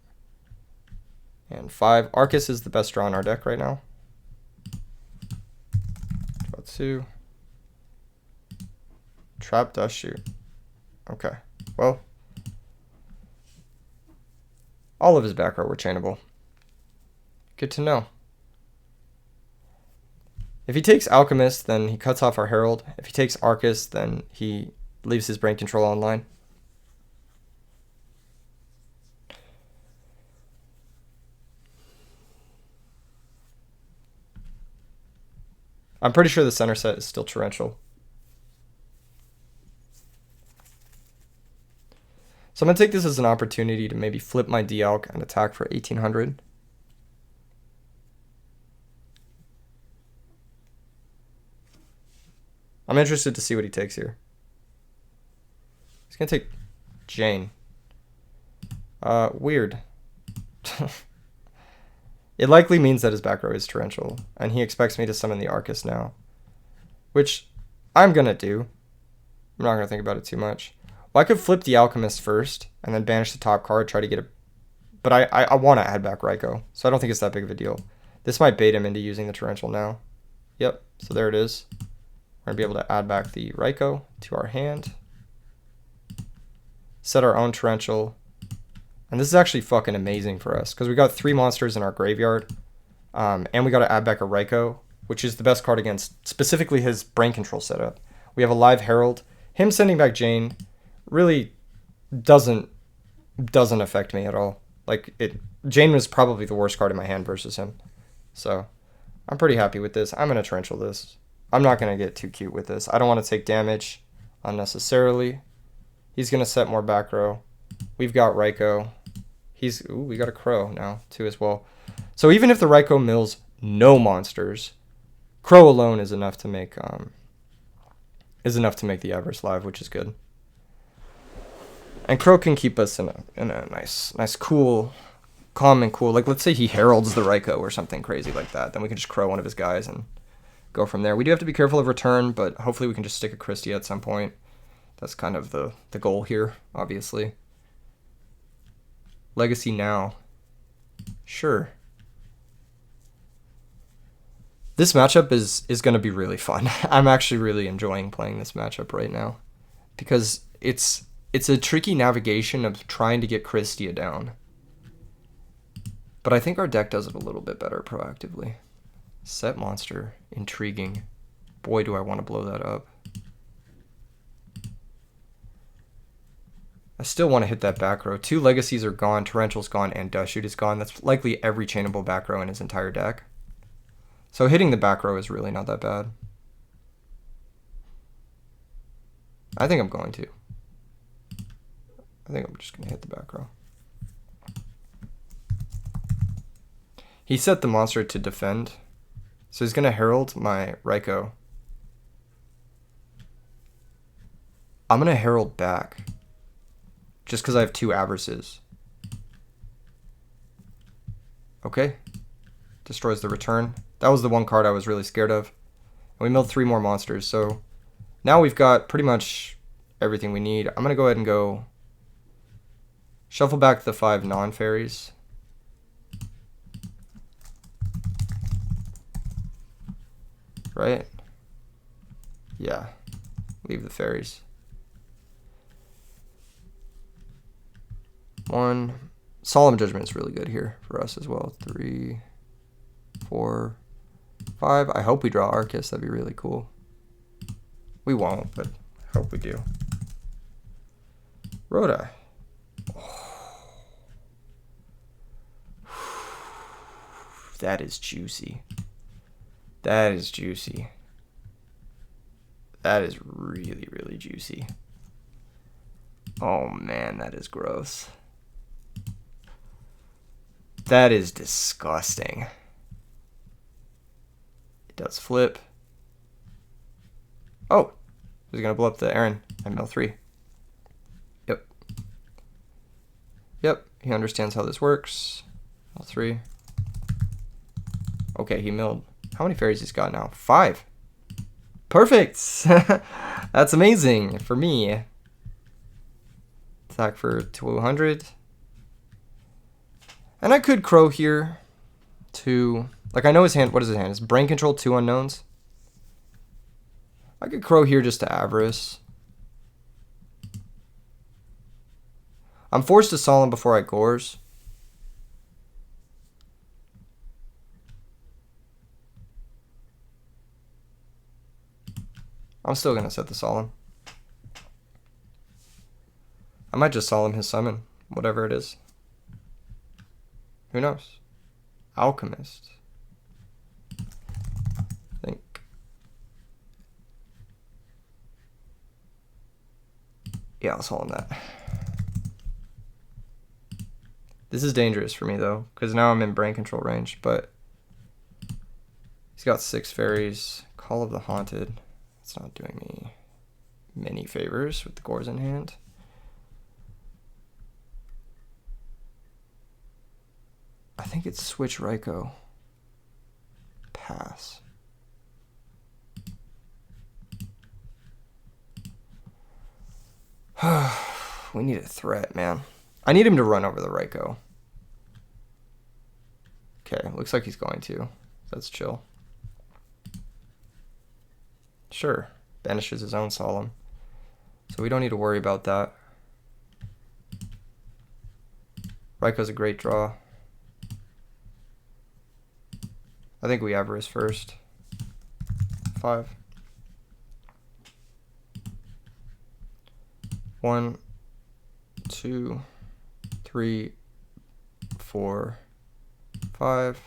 A: and 5. Arcus is the best draw in our deck right now. Draw 2. Trap Dust Shoot. Okay, well. All of his back row were chainable. Good to know. If he takes Alchemist, then he cuts off our Herald. If he takes Arcus, then he leaves his brain control online. I'm pretty sure the center set is still Torrential. So I'm going to take this as an opportunity to maybe flip my D-Alch and attack for 1800. I'm interested to see what he takes here. He's going to take Jane. Weird. It likely means that his back row is Torrential, and he expects me to summon the Arcus now. Which I'm going to do. I'm not going to think about it too much. Well, I could flip the Alchemist first, and then banish the top card, try to get a... But I want to add back Raikou, so I don't think it's that big of a deal. This might bait him into using the Torrential now. Yep, so there it is. We're going to be able to add back the Raikou to our hand. Set our own Torrential. And this is actually fucking amazing for us, because we got 3 monsters in our graveyard. And we got to add back a Raikou, which is the best card against specifically his brain control setup. We have a live Herald. Him sending back Jane really doesn't affect me at all. Like, Jane was probably the worst card in my hand versus him. So, I'm pretty happy with this. I'm going to Torrential this. I'm not going to get too cute with this. I don't want to take damage unnecessarily. He's going to set more back row. We've got Raikou. We got a Crow now, too, as well. So even if the Raikou mills no monsters, Crow alone is enough to make the Avarice live, which is good. And Crow can keep us in a nice cool calm and cool. Like, let's say he heralds the Raikou or something crazy like that. Then we can just crow one of his guys and go from there. We do have to be careful of return, but hopefully we can just stick a Christie at some point. That's kind of the goal here, obviously. Legacy now. Sure. This matchup is going to be really fun. I'm actually really enjoying playing this matchup right now because it's a tricky navigation of trying to get Christia down. But I think our deck does it a little bit better proactively. Set monster. Intriguing. Boy, do I want to blow that up. I still want to hit that back row. 2 legacies are gone. Torrential's gone and Dust Shoot is gone. That's likely every chainable back row in his entire deck. So hitting the back row is really not that bad. I think I'm going to. I think I'm just going to hit the back row. He set the monster to defend. So he's going to herald my Raikou. I'm going to herald back. Just because I have 2 Avarices. Okay. Destroys the return. That was the one card I was really scared of. And we milled 3 more monsters. So now we've got pretty much everything we need. I'm going to go ahead and go shuffle back the 5 non-fairies. Right? Yeah. Leave the fairies. 1. Solemn Judgment is really good here for us as well. 3, 4, 5. I hope we draw Arcus. That'd be really cool. We won't, but I hope we do. Rhoda. Oh. That is juicy. That is juicy. That is really, really juicy. Oh man, that is gross. That is disgusting. It does flip. Oh, he's gonna blow up the Aaron at mill 3. Yep. Yep, he understands how this works. Mill 3. Okay, he milled. How many fairies he's got now? 5. Perfect. That's amazing for me. Attack for 200. And I could crow here to, like, I know his hand, what is his hand? Is brain control 2 unknowns? I could crow here just to Avarice. I'm forced to Solemn before I Gores. I'm still going to set the Solemn. I might just Solemn his summon, whatever it is. Who knows? Alchemist. I think. Yeah, I'll Solemn that. This is dangerous for me, though, because now I'm in brain control range, but he's got 6 fairies. Call of the Haunted. It's not doing me many favors with the Gores in hand. I think it's switch Raikou. Pass. We need a threat, man. I need him to run over the Raikou. Okay, looks like he's going to. That's chill. Sure, banishes his own Solemn. So we don't need to worry about that. Raikou's a great draw. I think we Avarice first. 5. 1, 2, 3, 4, 5.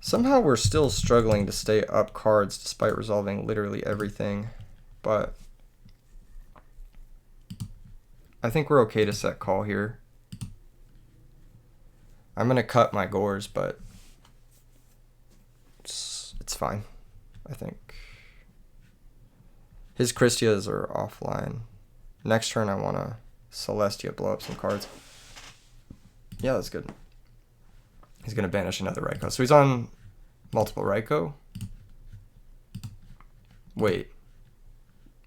A: Somehow we're still struggling to stay up cards despite resolving literally everything, but I think we're okay to set call here. I'm going to cut my Gores, but it's fine, I think. His Christias are offline. Next turn I want to Celestia blow up some cards. Yeah, that's good. He's going to banish another Raikou. So he's on multiple Raikou. Wait.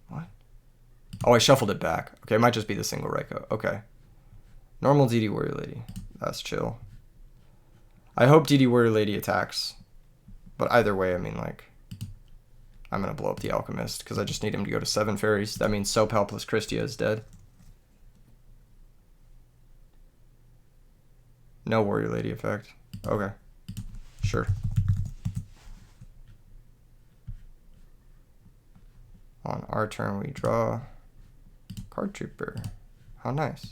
A: What? Oh, I shuffled it back. Okay, it might just be the single Raikou. Okay. Normal DD Warrior Lady. That's chill. I hope DD Warrior Lady attacks. But either way, I mean, like, I'm going to blow up the Alchemist because I just need him to go to 7 fairies. That means Sopal plus Christia is dead. No Warrior Lady effect. Okay. Sure. On our turn, we draw Card Trooper. How nice.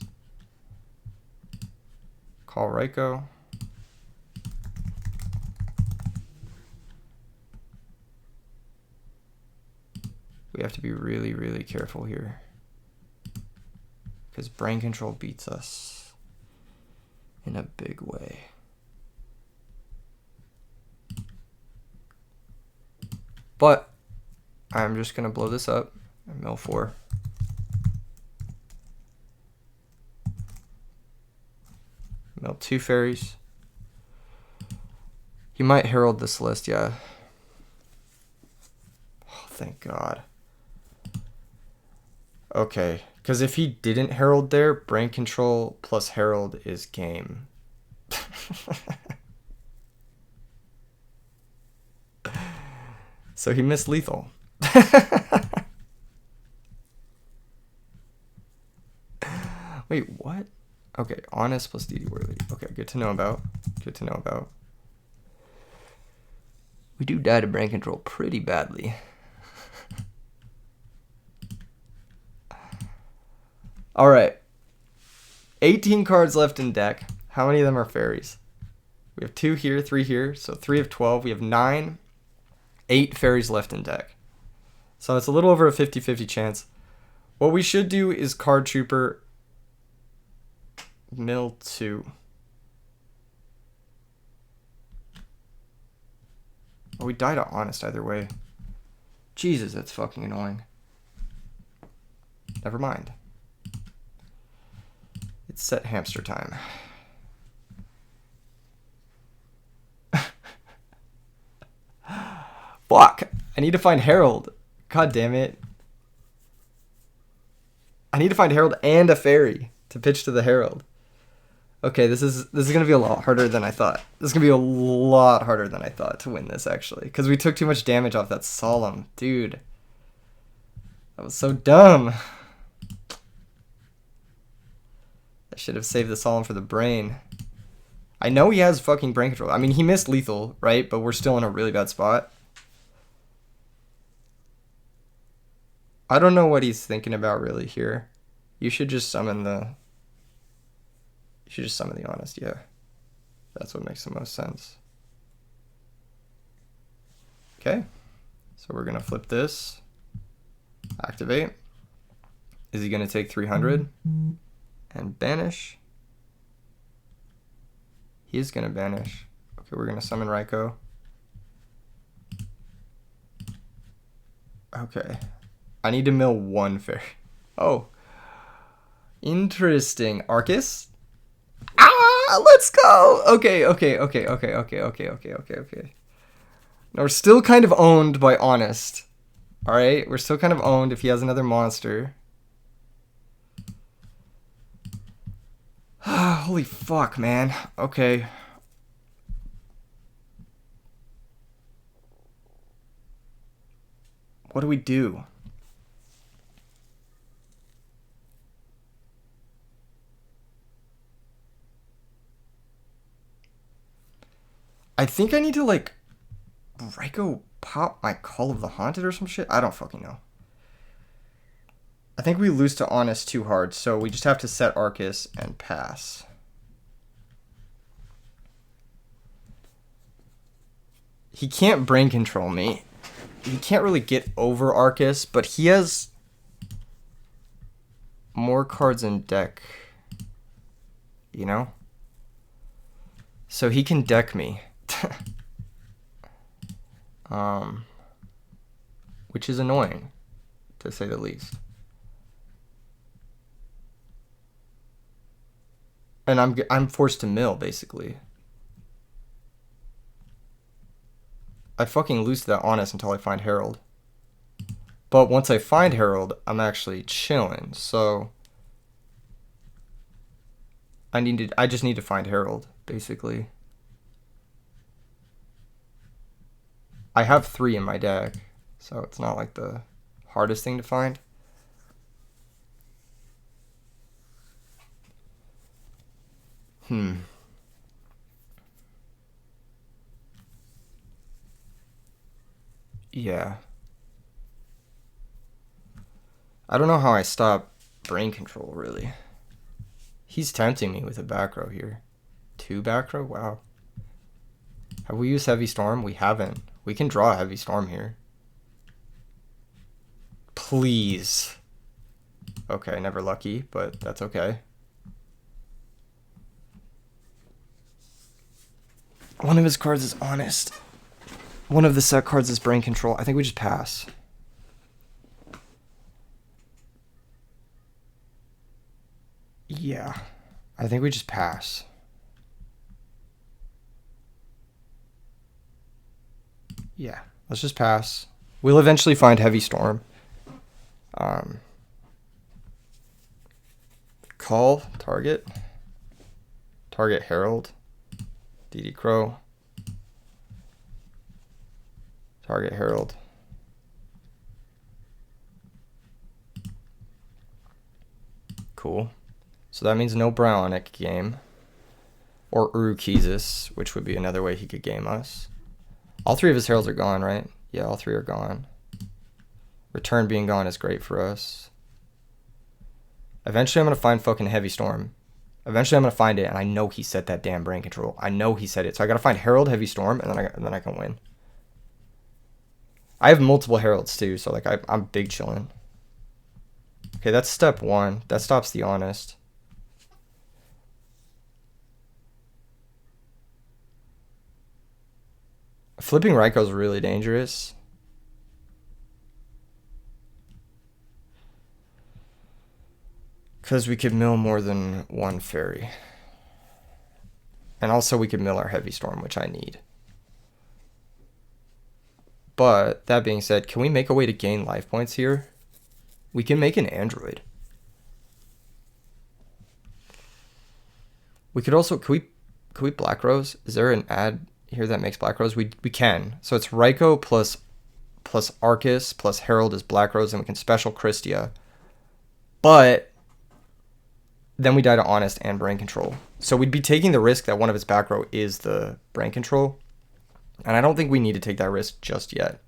A: Call Raikou. We have to be really, really careful here. Because Brain Control beats us in a big way. But I'm just going to blow this up and mill 4. Mill 2 fairies. He might herald this list, yeah. Oh, thank God. Okay, because if he didn't herald there, Brain Control plus herald is game. So he missed lethal. Wait, what? Okay, honest plus DD Worthy. Okay, good to know about. Good to know about. We do die to Brain Control pretty badly. Alright. 18 cards left in deck. How many of them are fairies? We have 2 here, 3 here. So 3 of 12. We have 9. 8 fairies left in deck. So it's a little over a 50-50 chance. What we should do is Card Trooper mill 2. Oh, we die to honest either way. Jesus, that's fucking annoying. Never mind. It's set hamster time. Fuck! I need to find Herald. God damn it. I need to find Herald and a fairy to pitch to the Herald. Okay, this is gonna be a lot harder than I thought. This is gonna be a lot harder than I thought to win this, actually. Because we took too much damage off that Solemn. Dude. That was so dumb. I should have saved the Solemn for the Brain. I know he has fucking Brain Control. I mean, he missed lethal, right? But we're still in a really bad spot. I don't know what he's thinking about really here. You should just summon the... You should just summon the honest, yeah. That's what makes the most sense. Okay. So we're going to flip this. Activate. Is he going to take 300? And banish? He is going to banish. Okay, we're going to summon Raikou. Okay. I need to mill 1 fairy. Oh. Interesting. Arcus? Ah, let's go. Okay. Now we're still kind of owned by Honest. Alright, we're still kind of owned if he has another monster. Holy fuck, man. Okay. What do we do? I think I need to, like, Raikou pop my Call of the Haunted or some shit? I don't fucking know. I think we lose to Honest too hard, so we just have to set Arcus and pass. He can't Brain Control me. He can't really get over Arcus, but he has more cards in deck. You know? So he can deck me. Which is annoying, to say the least. And I'm forced to mill, basically. I fucking lose to that honest until I find Herald. But once I find Herald, I'm actually chilling. So I just need to find Herald, basically. I have 3 in my deck, so it's not like the hardest thing to find. Yeah. I don't know how I stop brain control, really. He's tempting me with a back row here. 2 back row? Wow. Have we used Heavy Storm? We haven't. We can draw a Heavy Storm here. Please. Okay, never lucky, but that's okay. One of his cards is honest. One of the set cards is brain control. I think we just pass. Yeah. I think we just pass. Yeah. Let's just pass. We'll eventually find Heavy Storm. Call. Target. Target Herald. DD Crow. Target Herald. Cool. So that means no Brownic game. Or Urukizis, which would be another way he could game us. All 3 of his Heralds are gone, right? Yeah, all 3 are gone. Return being gone is great for us. Eventually I'm going to find fucking Heavy Storm. Eventually I'm going to find it, and I know he set that damn brain control. I know he set it. So I got to find Herald, Heavy Storm, and then I can win. I have multiple Heralds too, so like I'm big chilling. Okay, that's step 1. That stops the honest. Flipping Raikou is really dangerous. Because we could mill more than 1 fairy. And also we could mill our Heavy Storm, which I need. But, that being said, can we make a way to gain life points here? We can make an Android. We could also, can we Black Rose? Is there an ad here that makes Black Rose? We can. So it's Raikou plus Arcus plus Herald is Black Rose, and we can special Christia. But then we die to honest and brain control. So we'd be taking the risk that one of his back row is the brain control. And I don't think we need to take that risk just yet.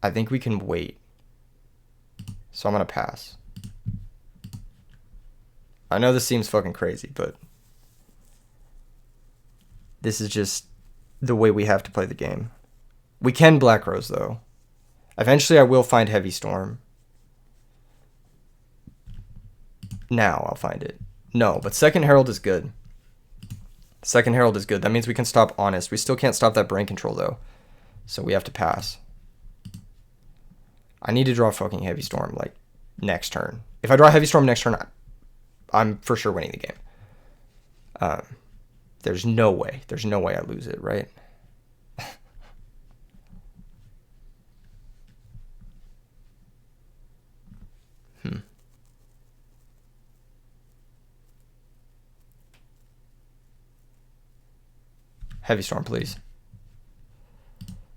A: I think we can wait. So I'm going to pass. I know this seems fucking crazy, but this is just the way we have to play the game. We can Black Rose, though. Eventually I will find Heavy Storm. Now I'll find it. No, but second Herald is good. Second Herald is good. That means we can stop honest. We still can't stop that brain control, though. So we have to pass. I need to draw fucking Heavy Storm, like, next turn. If I draw Heavy Storm next turn, I'm for sure winning the game. There's no way. There's no way I lose it, right? Heavy Storm, please.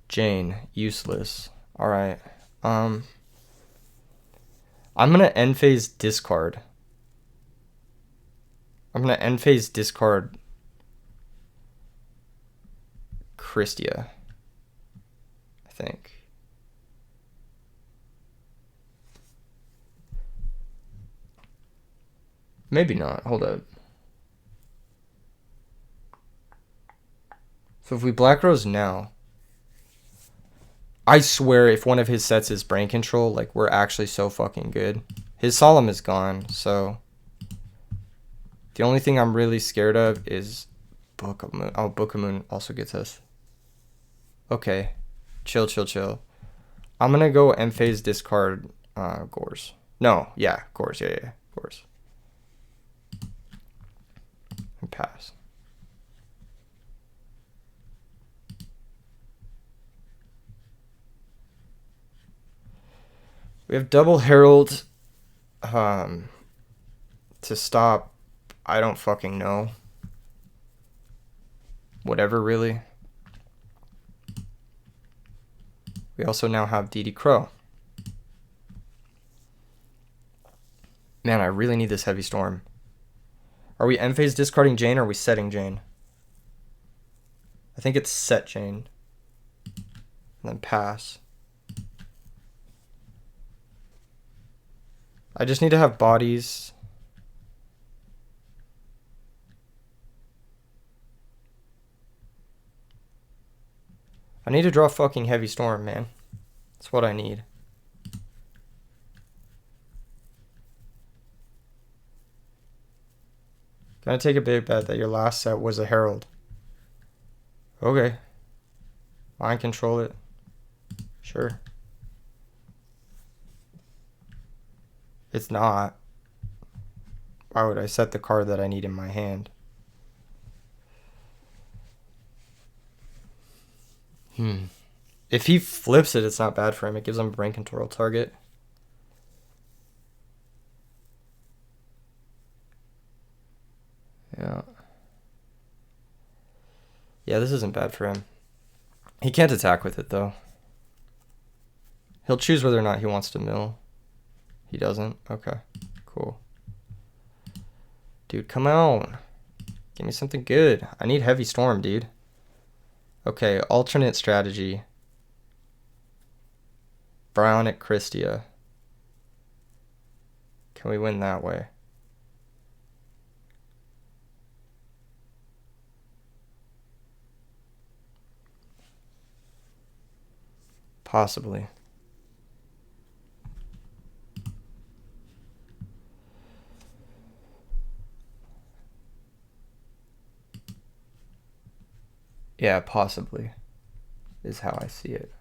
A: Jane, useless. Alright. I'm gonna end phase discard. I'm gonna end phase discard Christia, I think. Maybe not. Hold up. So if we Black Rose now, I swear if one of his sets is brain control, like, we're actually so fucking good. His Solemn is gone, so the only thing I'm really scared of is Book of Moon. Oh, Book of Moon also gets us. Okay. Chill, chill, chill. I'm gonna go end phase discard Gores. No, yeah, Gores, yeah, Gores. pass. We have double herald to stop. I don't fucking know. Whatever, really. We also now have DD Crow. Man, I really need this heavy storm. Are we end phase discarding Jane or are we setting Jane? I think it's set Jane. And then pass. I just need to have bodies. I need to draw fucking heavy storm, man. That's what I need. Gonna take a big bet that your last set was a herald. Okay. Mind control it. Sure. It's not. Why would I set the card that I need in my hand? If he flips it, it's not bad for him. It gives him a brain control target. Yeah. Yeah, this isn't bad for him. He can't attack with it, though. He'll choose whether or not he wants to mill. He doesn't? Okay, cool. Dude, come on. Give me something good. I need heavy storm, dude. Okay, alternate strategy. Brown at Christia. Can we win that way? Possibly. Yeah, possibly is how I see it.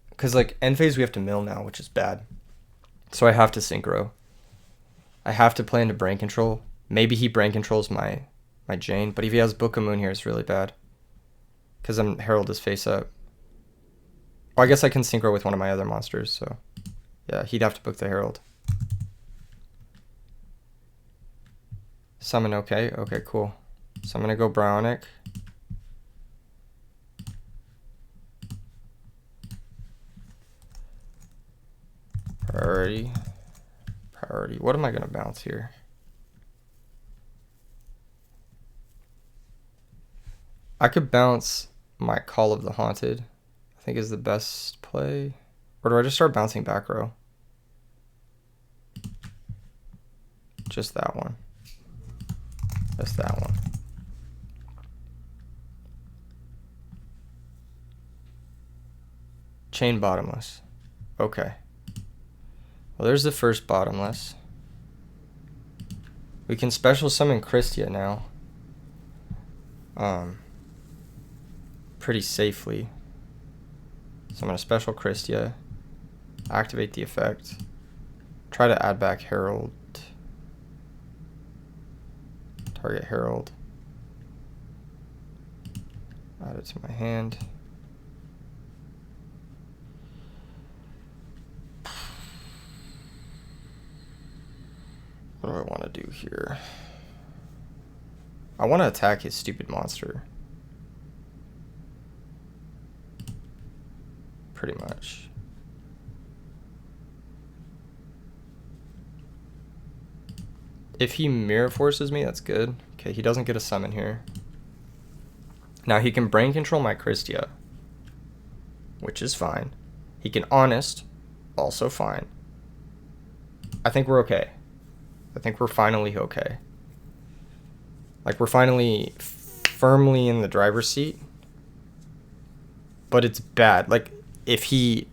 A: Because, like, end phase we have to mill now, which is bad. So I have to synchro. I have to play into brain control. Maybe he brain controls my Jane, but if he has Book of Moon here, it's really bad. Because I'm Herald is face up. Well, I guess I can synchro with one of my other monsters, so yeah, he'd have to book the Herald. Summon, okay. Okay, cool. So I'm going to go Brownic. Priority. Priority. What am I going to bounce here? I could bounce my Call of the Haunted. I think is the best play. Or do I just start bouncing back row? Just that one. Just that one. Chain bottomless. Okay. Well, there's the first bottomless. We can special summon Christia now. Pretty safely. So I'm going to special Christia. Activate the effect. Try to add back Herald. Target Herald. Add it to my hand. What do I want to do here? I want to attack his stupid monster. Pretty much. If he mirror forces me, that's good. Okay, he doesn't get a summon here. Now he can brain control my Christia, which is fine. He can honest, also fine. I think we're okay. I think we're finally okay. Like, we're finally firmly in the driver's seat. But it's bad. Like, if he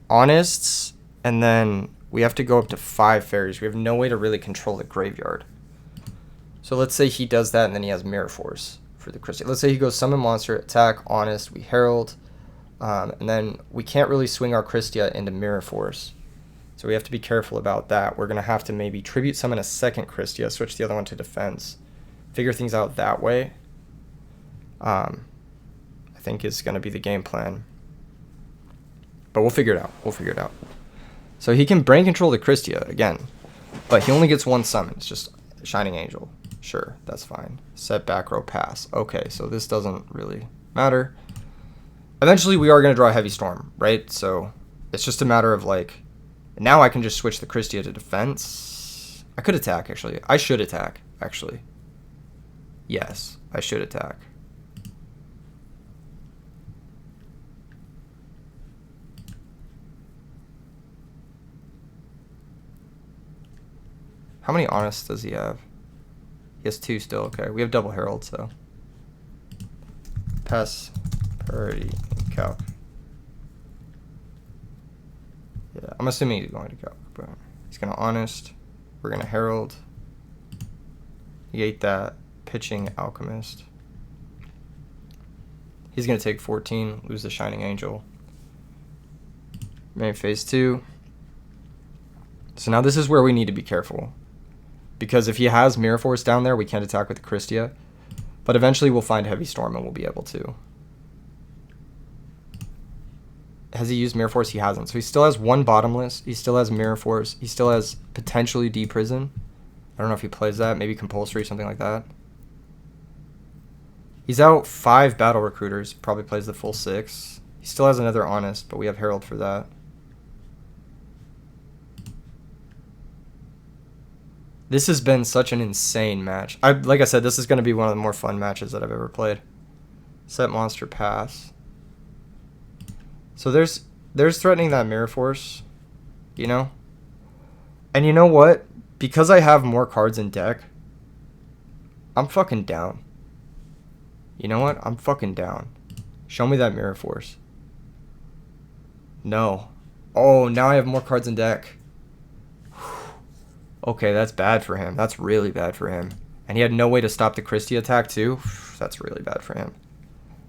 A: honests, and then we have to go up to 5 fairies. We have no way to really control the graveyard. So let's say he does that, and then he has Mirror Force for the Christia. Let's say he goes Summon Monster, Attack, Honest, we Herald. And then we can't really swing our Christia into Mirror Force. So we have to be careful about that. We're going to have to maybe tribute summon a second Christia, switch the other one to defense. Figure things out that way. I think is going to be the game plan. But we'll figure it out. We'll figure it out. So he can brain control the Christia again. But he only gets one summon. It's just Shining Angel. Sure, that's fine. Set back row pass. Okay, so this doesn't really matter. Eventually we are going to draw a Heavy Storm, right? So it's just a matter of like... Now I can just switch the Christia to defense. I could attack, actually. I should attack, actually. Yes, I should attack. How many Honest does he have? He has 2 still. Okay, we have double Herald, so. Pass, priority, calc. Yeah, I'm assuming he's going to calc, but he's going to Honest. We're going to Herald. Negate that. Pitching Alchemist. He's going to take 14, lose the Shining Angel. Main phase 2. So now this is where we need to be careful. Because if he has Mirror Force down there, we can't attack with the Christia. But eventually we'll find Heavy Storm and we'll be able to. Has he used Mirror Force? He hasn't. So he still has 1 Bottomless. He still has Mirror Force. He still has potentially Deprison. I don't know if he plays that. Maybe Compulsory, something like that. He's out 5 Battle Recruiters. Probably plays the full 6. He still has another Honest, but we have Herald for that. This has been such an insane match. Like I said, this is going to be one of the more fun matches that I've ever played. Set monster pass. So there's threatening that Mirror Force, you know? And you know what? Because I have more cards in deck, I'm fucking down. You know what? I'm fucking down. Show me that Mirror Force. No. Oh, now I have more cards in deck. Okay, that's bad for him. That's really bad for him. And he had no way to stop the Christie attack, too. That's really bad for him.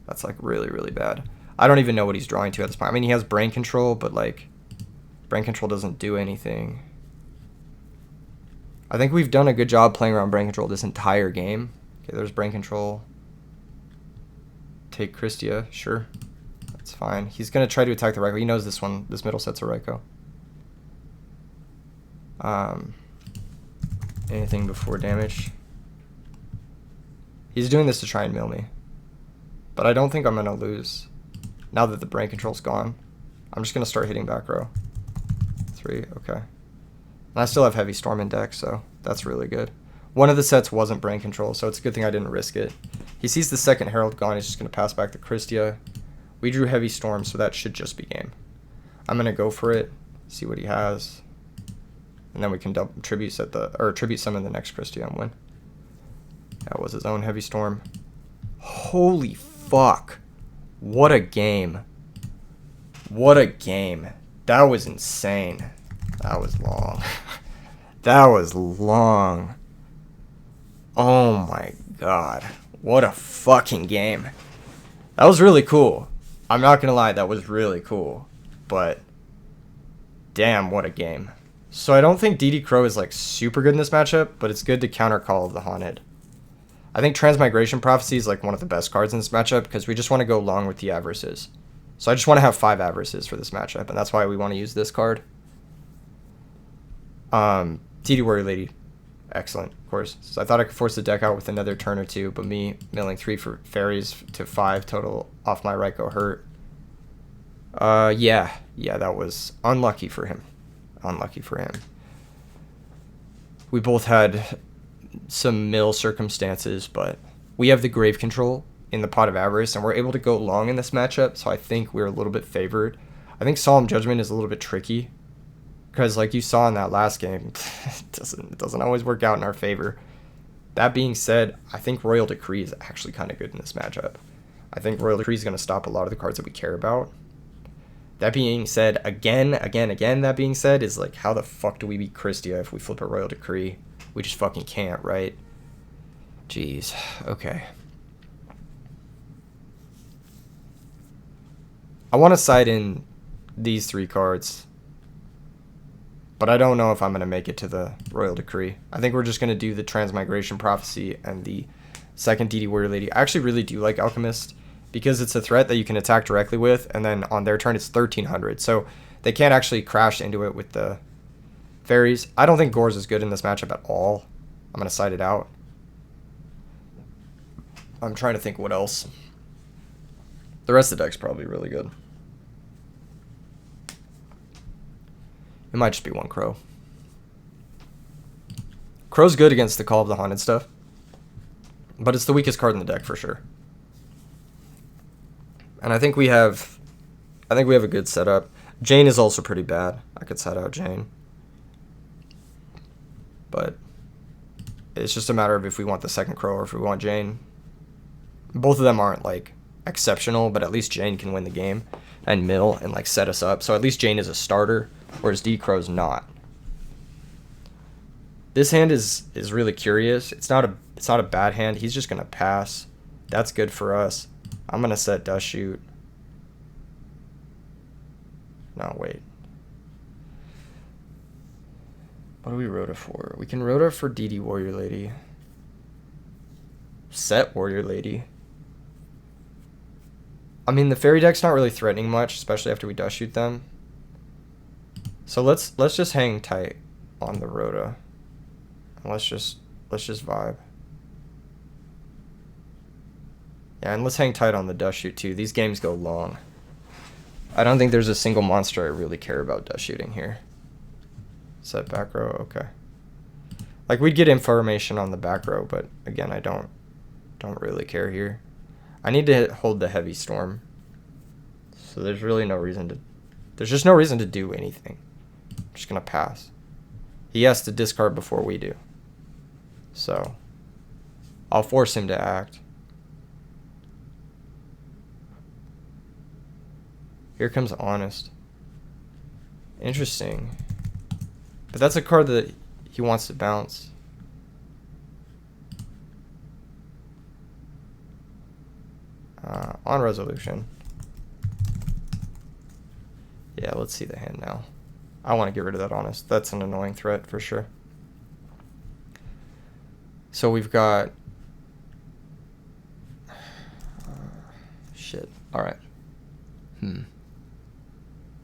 A: That's, like, really, really bad. I don't even know what he's drawing to at this point. I mean, he has Brain Control, but, like, Brain Control doesn't do anything. I think we've done a good job playing around Brain Control this entire game. Okay, there's Brain Control. Take Christia, sure. That's fine. He's going to try to attack the Raikou. He knows this one. This middle set's a Raikou. Anything before damage. He's doing this to try and mill me. But I don't think I'm going to lose. Now that the Brain Control's gone. I'm just going to start hitting back row. 3, okay. And I still have Heavy Storm in deck, so that's really good. One of the sets wasn't Brain Control, so it's a good thing I didn't risk it. He sees the second Herald gone. He's just going to pass back to Christia. We drew Heavy Storm, so that should just be game. I'm going to go for it, see what he has. And then we can tribute summon the next Christia and win. That was his own Heavy Storm. Holy fuck. What a game. What a game. That was insane. That was long. That was long. Oh my god. What a fucking game. That was really cool. I'm not gonna lie, that was really cool. But damn, what a game. So I don't think DD Crow is like super good in this matchup, but it's good to counter Call of the Haunted. I think Transmigration Prophecy is like one of the best cards in this matchup because we just want to go long with the Avarices. So I just want to have 5 Avarices for this matchup, and that's why we want to use this card. DD Warrior Lady. Excellent, of course. So I thought I could force the deck out with another turn or 2, but me milling 3 for fairies to 5 total off my Raikou hurt. Yeah, that was unlucky for him. Unlucky for him. We both had some mill circumstances, but we have the Grave Control in the Pot of Avarice, and we're able to go long in this matchup, so I think we're a little bit favored. I think Solemn Judgment is a little bit tricky, because like you saw in that last game, it doesn't always work out in our favor. That being said, I think Royal Decree is actually kind of good in this matchup. I think Royal Decree is going to stop a lot of the cards that we care about. That being said, again, that being said, is like, how the fuck do we beat Christia if we flip a Royal Decree? We just fucking can't, right? Jeez, okay. I want to side in these 3 cards. But I don't know if I'm going to make it to the Royal Decree. I think we're just going to do the Transmigration Prophecy and the second DD Warrior Lady. I actually really do like Alchemist because it's a threat that you can attack directly with, and then on their turn it's 1300. So they can't actually crash into it with the fairies. I don't think Gorz is good in this matchup at all. I'm going to side it out. I'm trying to think what else. The rest of the deck's probably really good. It might just be one Crow. Crow's good against the Call of the Haunted stuff, but it's the weakest card in the deck for sure. And I think we have a good setup. Jane is also pretty bad. I could side out Jane. But it's just a matter of if we want the second Crow or if we want Jane. Both of them aren't like exceptional, but at least Jane can win the game and mill and like set us up. So at least Jane is a starter, whereas D Crow's not. This hand is really curious. It's not a bad hand. He's just gonna pass. That's good for us. I'm gonna set Dust Shoot. No, wait. What do we Rota for? We can Rota for DD Warrior Lady. Set Warrior Lady. I mean, the fairy deck's not really threatening much, especially after we Dust Shoot them. So let's just hang tight on the Rota. And let's just vibe. Yeah, and let's hang tight on the Dust Shoot too. These games go long. I don't think there's a single monster I really care about Dust Shooting here. Set back row, okay. Like we'd get information on the back row, but again, I don't really care here. I need to hold the Heavy Storm. So there's really no reason to... There's just no reason to do anything. I'm just going to pass. He has to discard before we do. So I'll force him to act. Here comes Honest. Interesting. But that's a card that he wants to bounce. On Resolution. Yeah, let's see the hand now. I want to get rid of that Honest. That's an annoying threat for sure. So we've got... shit. Alright.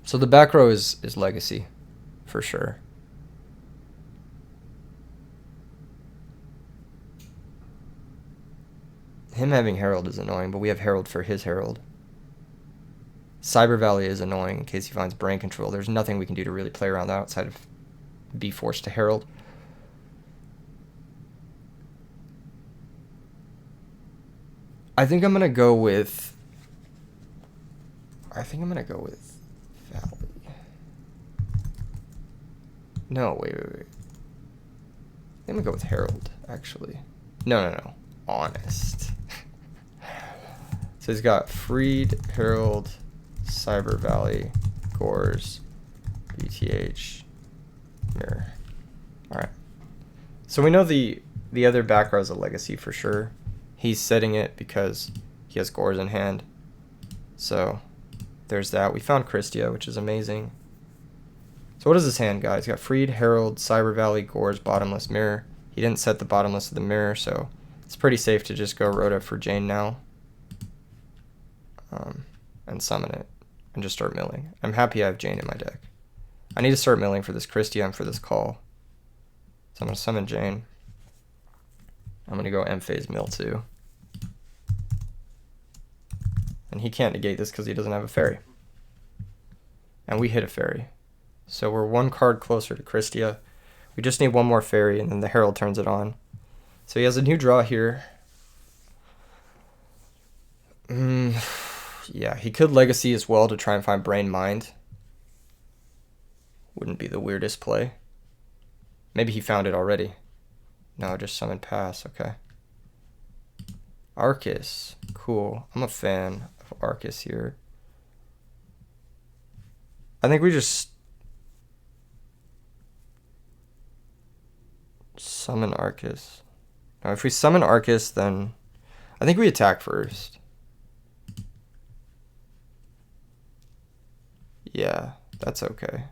A: So the back row is Legacy, for sure. Him having Herald is annoying, but we have Herald for his Herald. Cyber Valley is annoying in case he finds Brain Control. There's nothing we can do to really play around that outside of be forced to Herald. I think I'm going to go with... Valley. No, wait. I think I'm going to go with Herald, actually. No. Honest. So he's got Freed, Herald, Cyber Valley, Gorz, BTH, Mirror. Alright. So we know the other back row is a Legacy for sure. He's setting it because he has Gorz in hand. So there's that. We found Christia, which is amazing. So what is his hand, guys? He's got Freed, Herald, Cyber Valley, Gorz, Bottomless, Mirror. He didn't set the Bottomless of the Mirror, so it's pretty safe to just go Rota for Jane now. And summon it. And just start milling. I'm happy I have Jane in my deck. I need to start milling for this Christia and for this call. So I'm going to summon Jane. I'm going to go M-Phase mill too. And he can't negate this because he doesn't have a fairy. And we hit a fairy. So we're one card closer to Christia. We just need one more fairy and then the Herald turns it on. So he has a new draw here. Yeah, he could Legacy as well to try and find Brain Mind. Wouldn't be the weirdest play. Maybe he found it already. No, just summon pass, okay. Arcus, cool. I'm a fan of Arcus here. I think we just summon Arcus. Now, if we summon Arcus, then I think we attack first. Yeah, that's okay.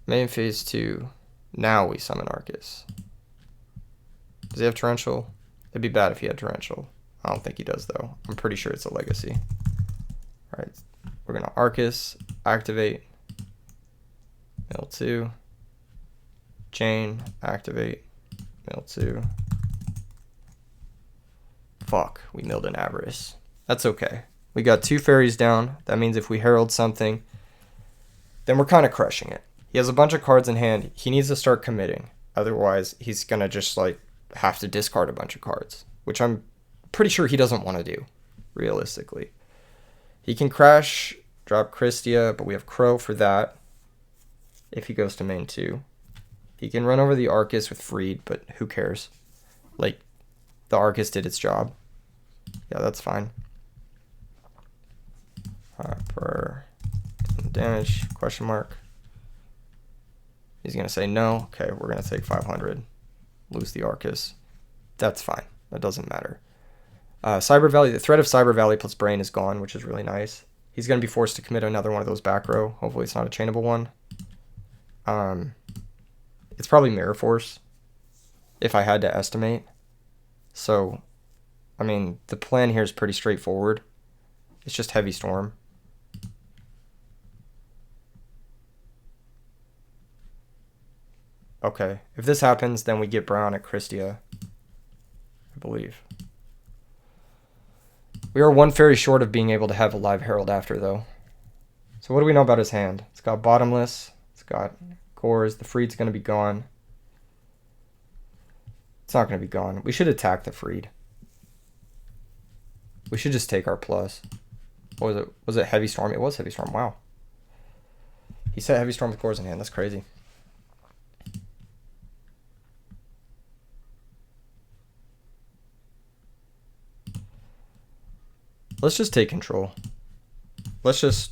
A: Main phase 2. Now we summon Arcus. Does he have Torrential? It'd be bad if he had Torrential. I don't think he does, though. I'm pretty sure it's a Legacy. Alright, we're going to Arcus, activate, mill 2, chain, activate, mill 2. Fuck, we milled an Avarice. That's okay. We got 2 fairies down. That means if we herald something, then we're kind of crushing it. He has a bunch of cards in hand. He needs to start committing. Otherwise, he's going to just like have to discard a bunch of cards, which I'm pretty sure he doesn't want to do, realistically. He can crash, drop Christia, but we have Crow for that if he goes to main 2. He can run over the Arcus with Freed, but who cares? Like, the Arcus did its job. Yeah, that's fine. Per damage, question mark. He's going to say no. Okay, we're going to take 500. Lose the Arcus. That's fine. That doesn't matter. Cyber Valley, the threat of Cyber Valley plus Brain is gone, which is really nice. He's going to be forced to commit another one of those back row. Hopefully it's not a chainable one. It's probably Mirror Force, if I had to estimate. So, I mean, the plan here is pretty straightforward. It's just Heavy Storm. Okay, if this happens, then we get Brown at Christia, I believe. We are 1 fairy short of being able to have a live Herald after, though. So what do we know about his hand? It's got Bottomless. It's got Gores. The Freed's going to be gone. It's not going to be gone. We should attack the Freed. We should just take our plus. What was it? Was it Heavy Storm? It was Heavy Storm. Wow. He set Heavy Storm with Gores in hand. That's crazy. Let's just take control. Let's just...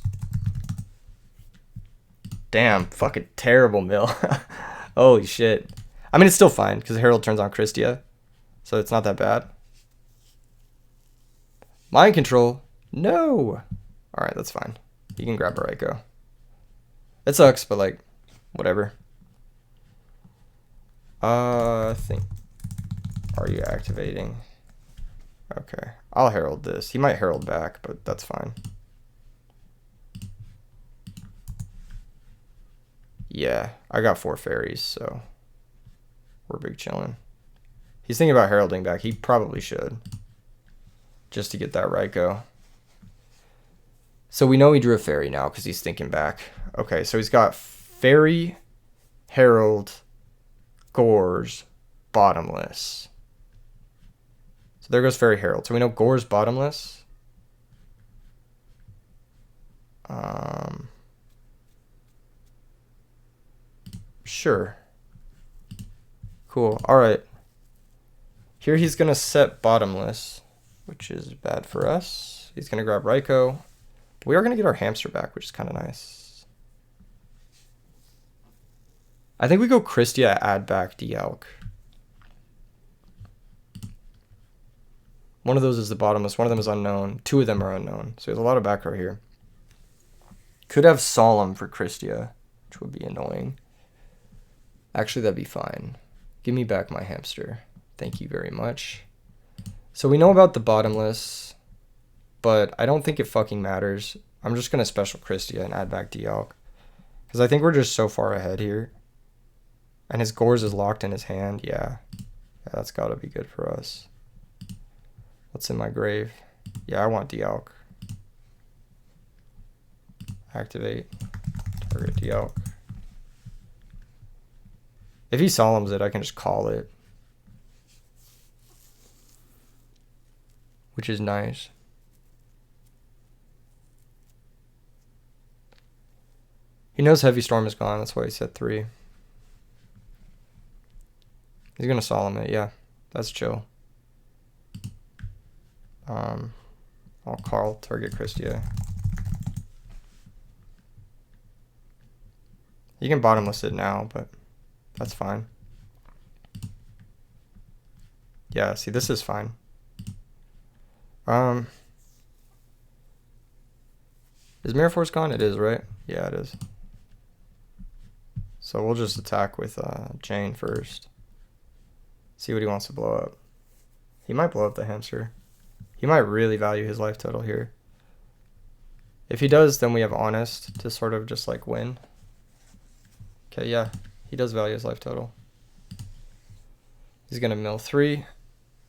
A: Damn, fucking terrible mill. Holy shit. I mean, it's still fine, because Herald turns on Christia. So it's not that bad. Mind control. No. Alright, that's fine. You can grab a Raikou. It sucks, but like, whatever. I think... Are you activating? Okay. I'll Herald this. He might Herald back, but that's fine. Yeah, I got 4 fairies, so we're big chilling. He's thinking about heralding back. He probably should, just to get that Raikou. So we know he drew a fairy now because he's thinking back. Okay, so he's got fairy, herald, Gores, Bottomless. So there goes fairy herald. So we know Gores Bottomless. Sure. Cool. Alright. Here he's going to set Bottomless, which is bad for us. He's going to grab Raikou. We are going to get our hamster back, which is kind of nice. I think we go Christia, add back Dialk. One of those is the Bottomless. One of them is unknown. 2 of them are unknown. So there's a lot of back row here. Could have Solemn for Christia, which would be annoying. Actually, that'd be fine. Give me back my hamster. Thank you very much. So we know about the Bottomless, but I don't think it fucking matters. I'm just going to special Christia and add back Dialk, because I think we're just so far ahead here. And his Gores is locked in his hand. Yeah, that's got to be good for us. What's in my grave? Yeah, I want Dialk. Activate. Target Dialk. If he Solemns it, I can just call it, which is nice. He knows Heavy Storm is gone. That's why he said 3. He's going to Solemn it. Yeah, that's chill. I'll call target Christia. You can Bottomless it now, but that's fine. Yeah, see, this is fine. Is Mirror Force gone? It is, right? Yeah, it is. So we'll just attack with Jane first. See what he wants to blow up. He might blow up the hamster. He might really value his life total here. If he does, then we have honest to sort of just like win. Okay, yeah, he does value his life total. He's gonna mill 3.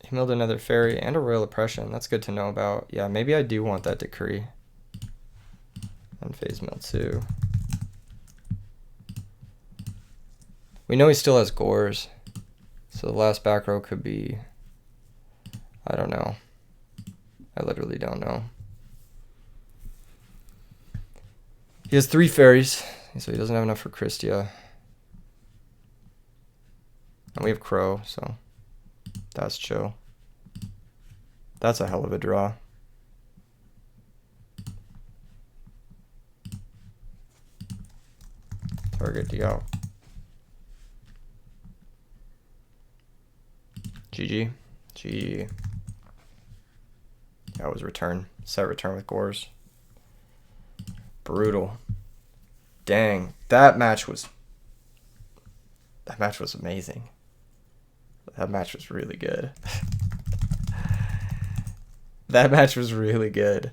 A: He milled another fairy and a royal oppression. That's good to know about. Yeah, maybe I do want that decree. And phase mill 2. We know he still has gores. So the last back row could be, I don't know. I literally don't know. He has 3 fairies, so he doesn't have enough for Christia. And we have Crow, so that's chill. That's a hell of a draw. Target Diao. GG. GG. That was return. Set return with gores. Brutal. Dang. That match was amazing. That match was really good. That match was really good.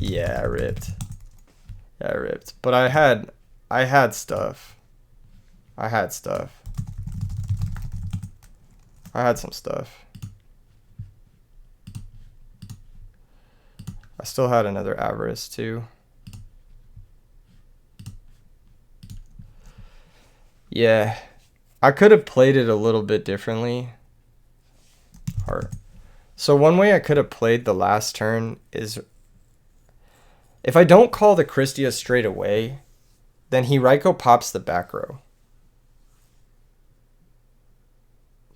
A: Yeah, I ripped. Yeah, I ripped. But I had stuff. I had some stuff. I still had another avarice too. Yeah. I could have played it a little bit differently. Heart. So one way I could have played the last turn is if I don't call the Christia straight away, then he Raiko pops the back row.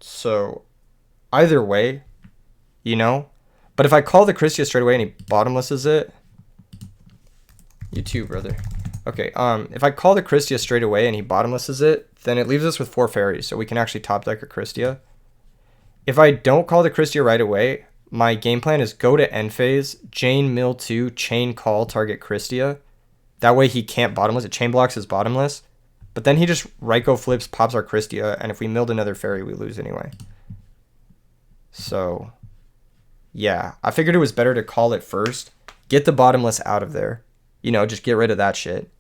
A: So either way, you know. But if I call the Christia straight away and he bottomlesses it, you too, brother. Okay, if I call the Christia straight away and he bottomlesses it, then it leaves us with 4 fairies, so we can actually top deck a Christia. If I don't call the Christia right away, my game plan is go to end phase, Jane mill 2, chain call, target Christia. That way he can't bottomless. It chain blocks his bottomless. But then he just Raiko flips, pops our Christia, and if we milled another fairy, we lose anyway. So, yeah. I figured it was better to call it first, get the bottomless out of there. You know, just get rid of that shit.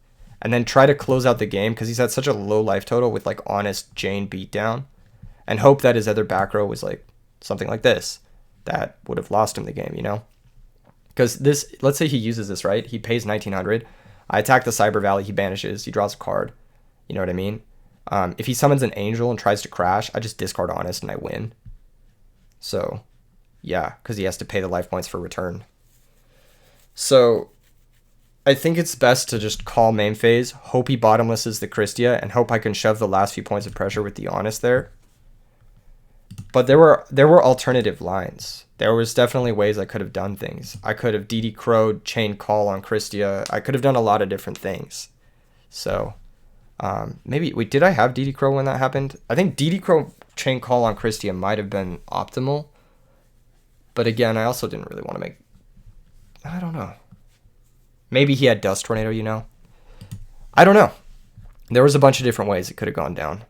A: And then try to close out the game, because he's at such a low life total with, like, honest Jane beatdown. And hope that his other back row was, like, something like this. That would have lost him the game, you know? Because this, let's say he uses this, right? He pays 1900. I attack the Cyber Valley, he banishes, he draws a card. You know what I mean? If he summons an angel and tries to crash, I just discard honest and I win. So, yeah, because he has to pay the life points for return. So, I think it's best to just call main phase, hope he bottomlesses the Christia, and hope I can shove the last few points of pressure with the honest there. But there were alternative lines. There was definitely ways I could have done things. I could have DD Crow'd, chain call on Christia. I could have done a lot of different things. So, maybe, wait, did I have DD Crow when that happened? I think DD Crow chain call on Christia might have been optimal. But again, I also didn't really want to make, I don't know. Maybe he had Dust Tornado, you know? I don't know. There was a bunch of different ways it could have gone down.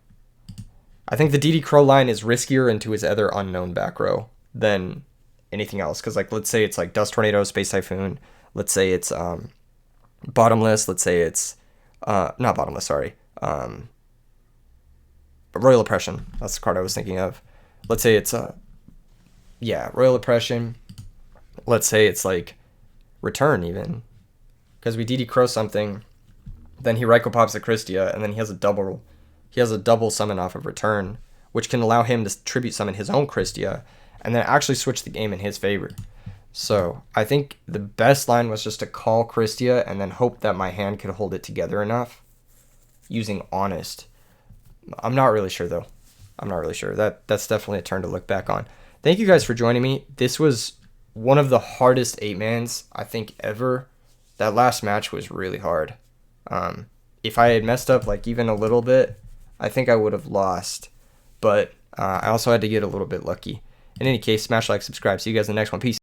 A: I think the DD Crow line is riskier into his other unknown back row than anything else. Because, like, let's say it's like Dust Tornado, Space Typhoon. Let's say it's bottomless. Let's say it's not bottomless, sorry. Royal Oppression. That's the card I was thinking of. Let's say it's yeah, Royal Oppression. Let's say it's like Return even. Because we DD Crow something, then he Raiko pops the Christia, and then he has a double summon off of Return, which can allow him to tribute summon his own Christia, and then actually switch the game in his favor. So I think the best line was just to call Christia and then hope that my hand could hold it together enough using Honest. I'm not really sure, though. I'm not really sure. That's definitely a turn to look back on. Thank you guys for joining me. This was one of the hardest 8-mans, I think, ever. That last match was really hard. If I had messed up like even a little bit, I think I would have lost. But I also had to get a little bit lucky. In any case, smash like, subscribe. See you guys in the next one. Peace.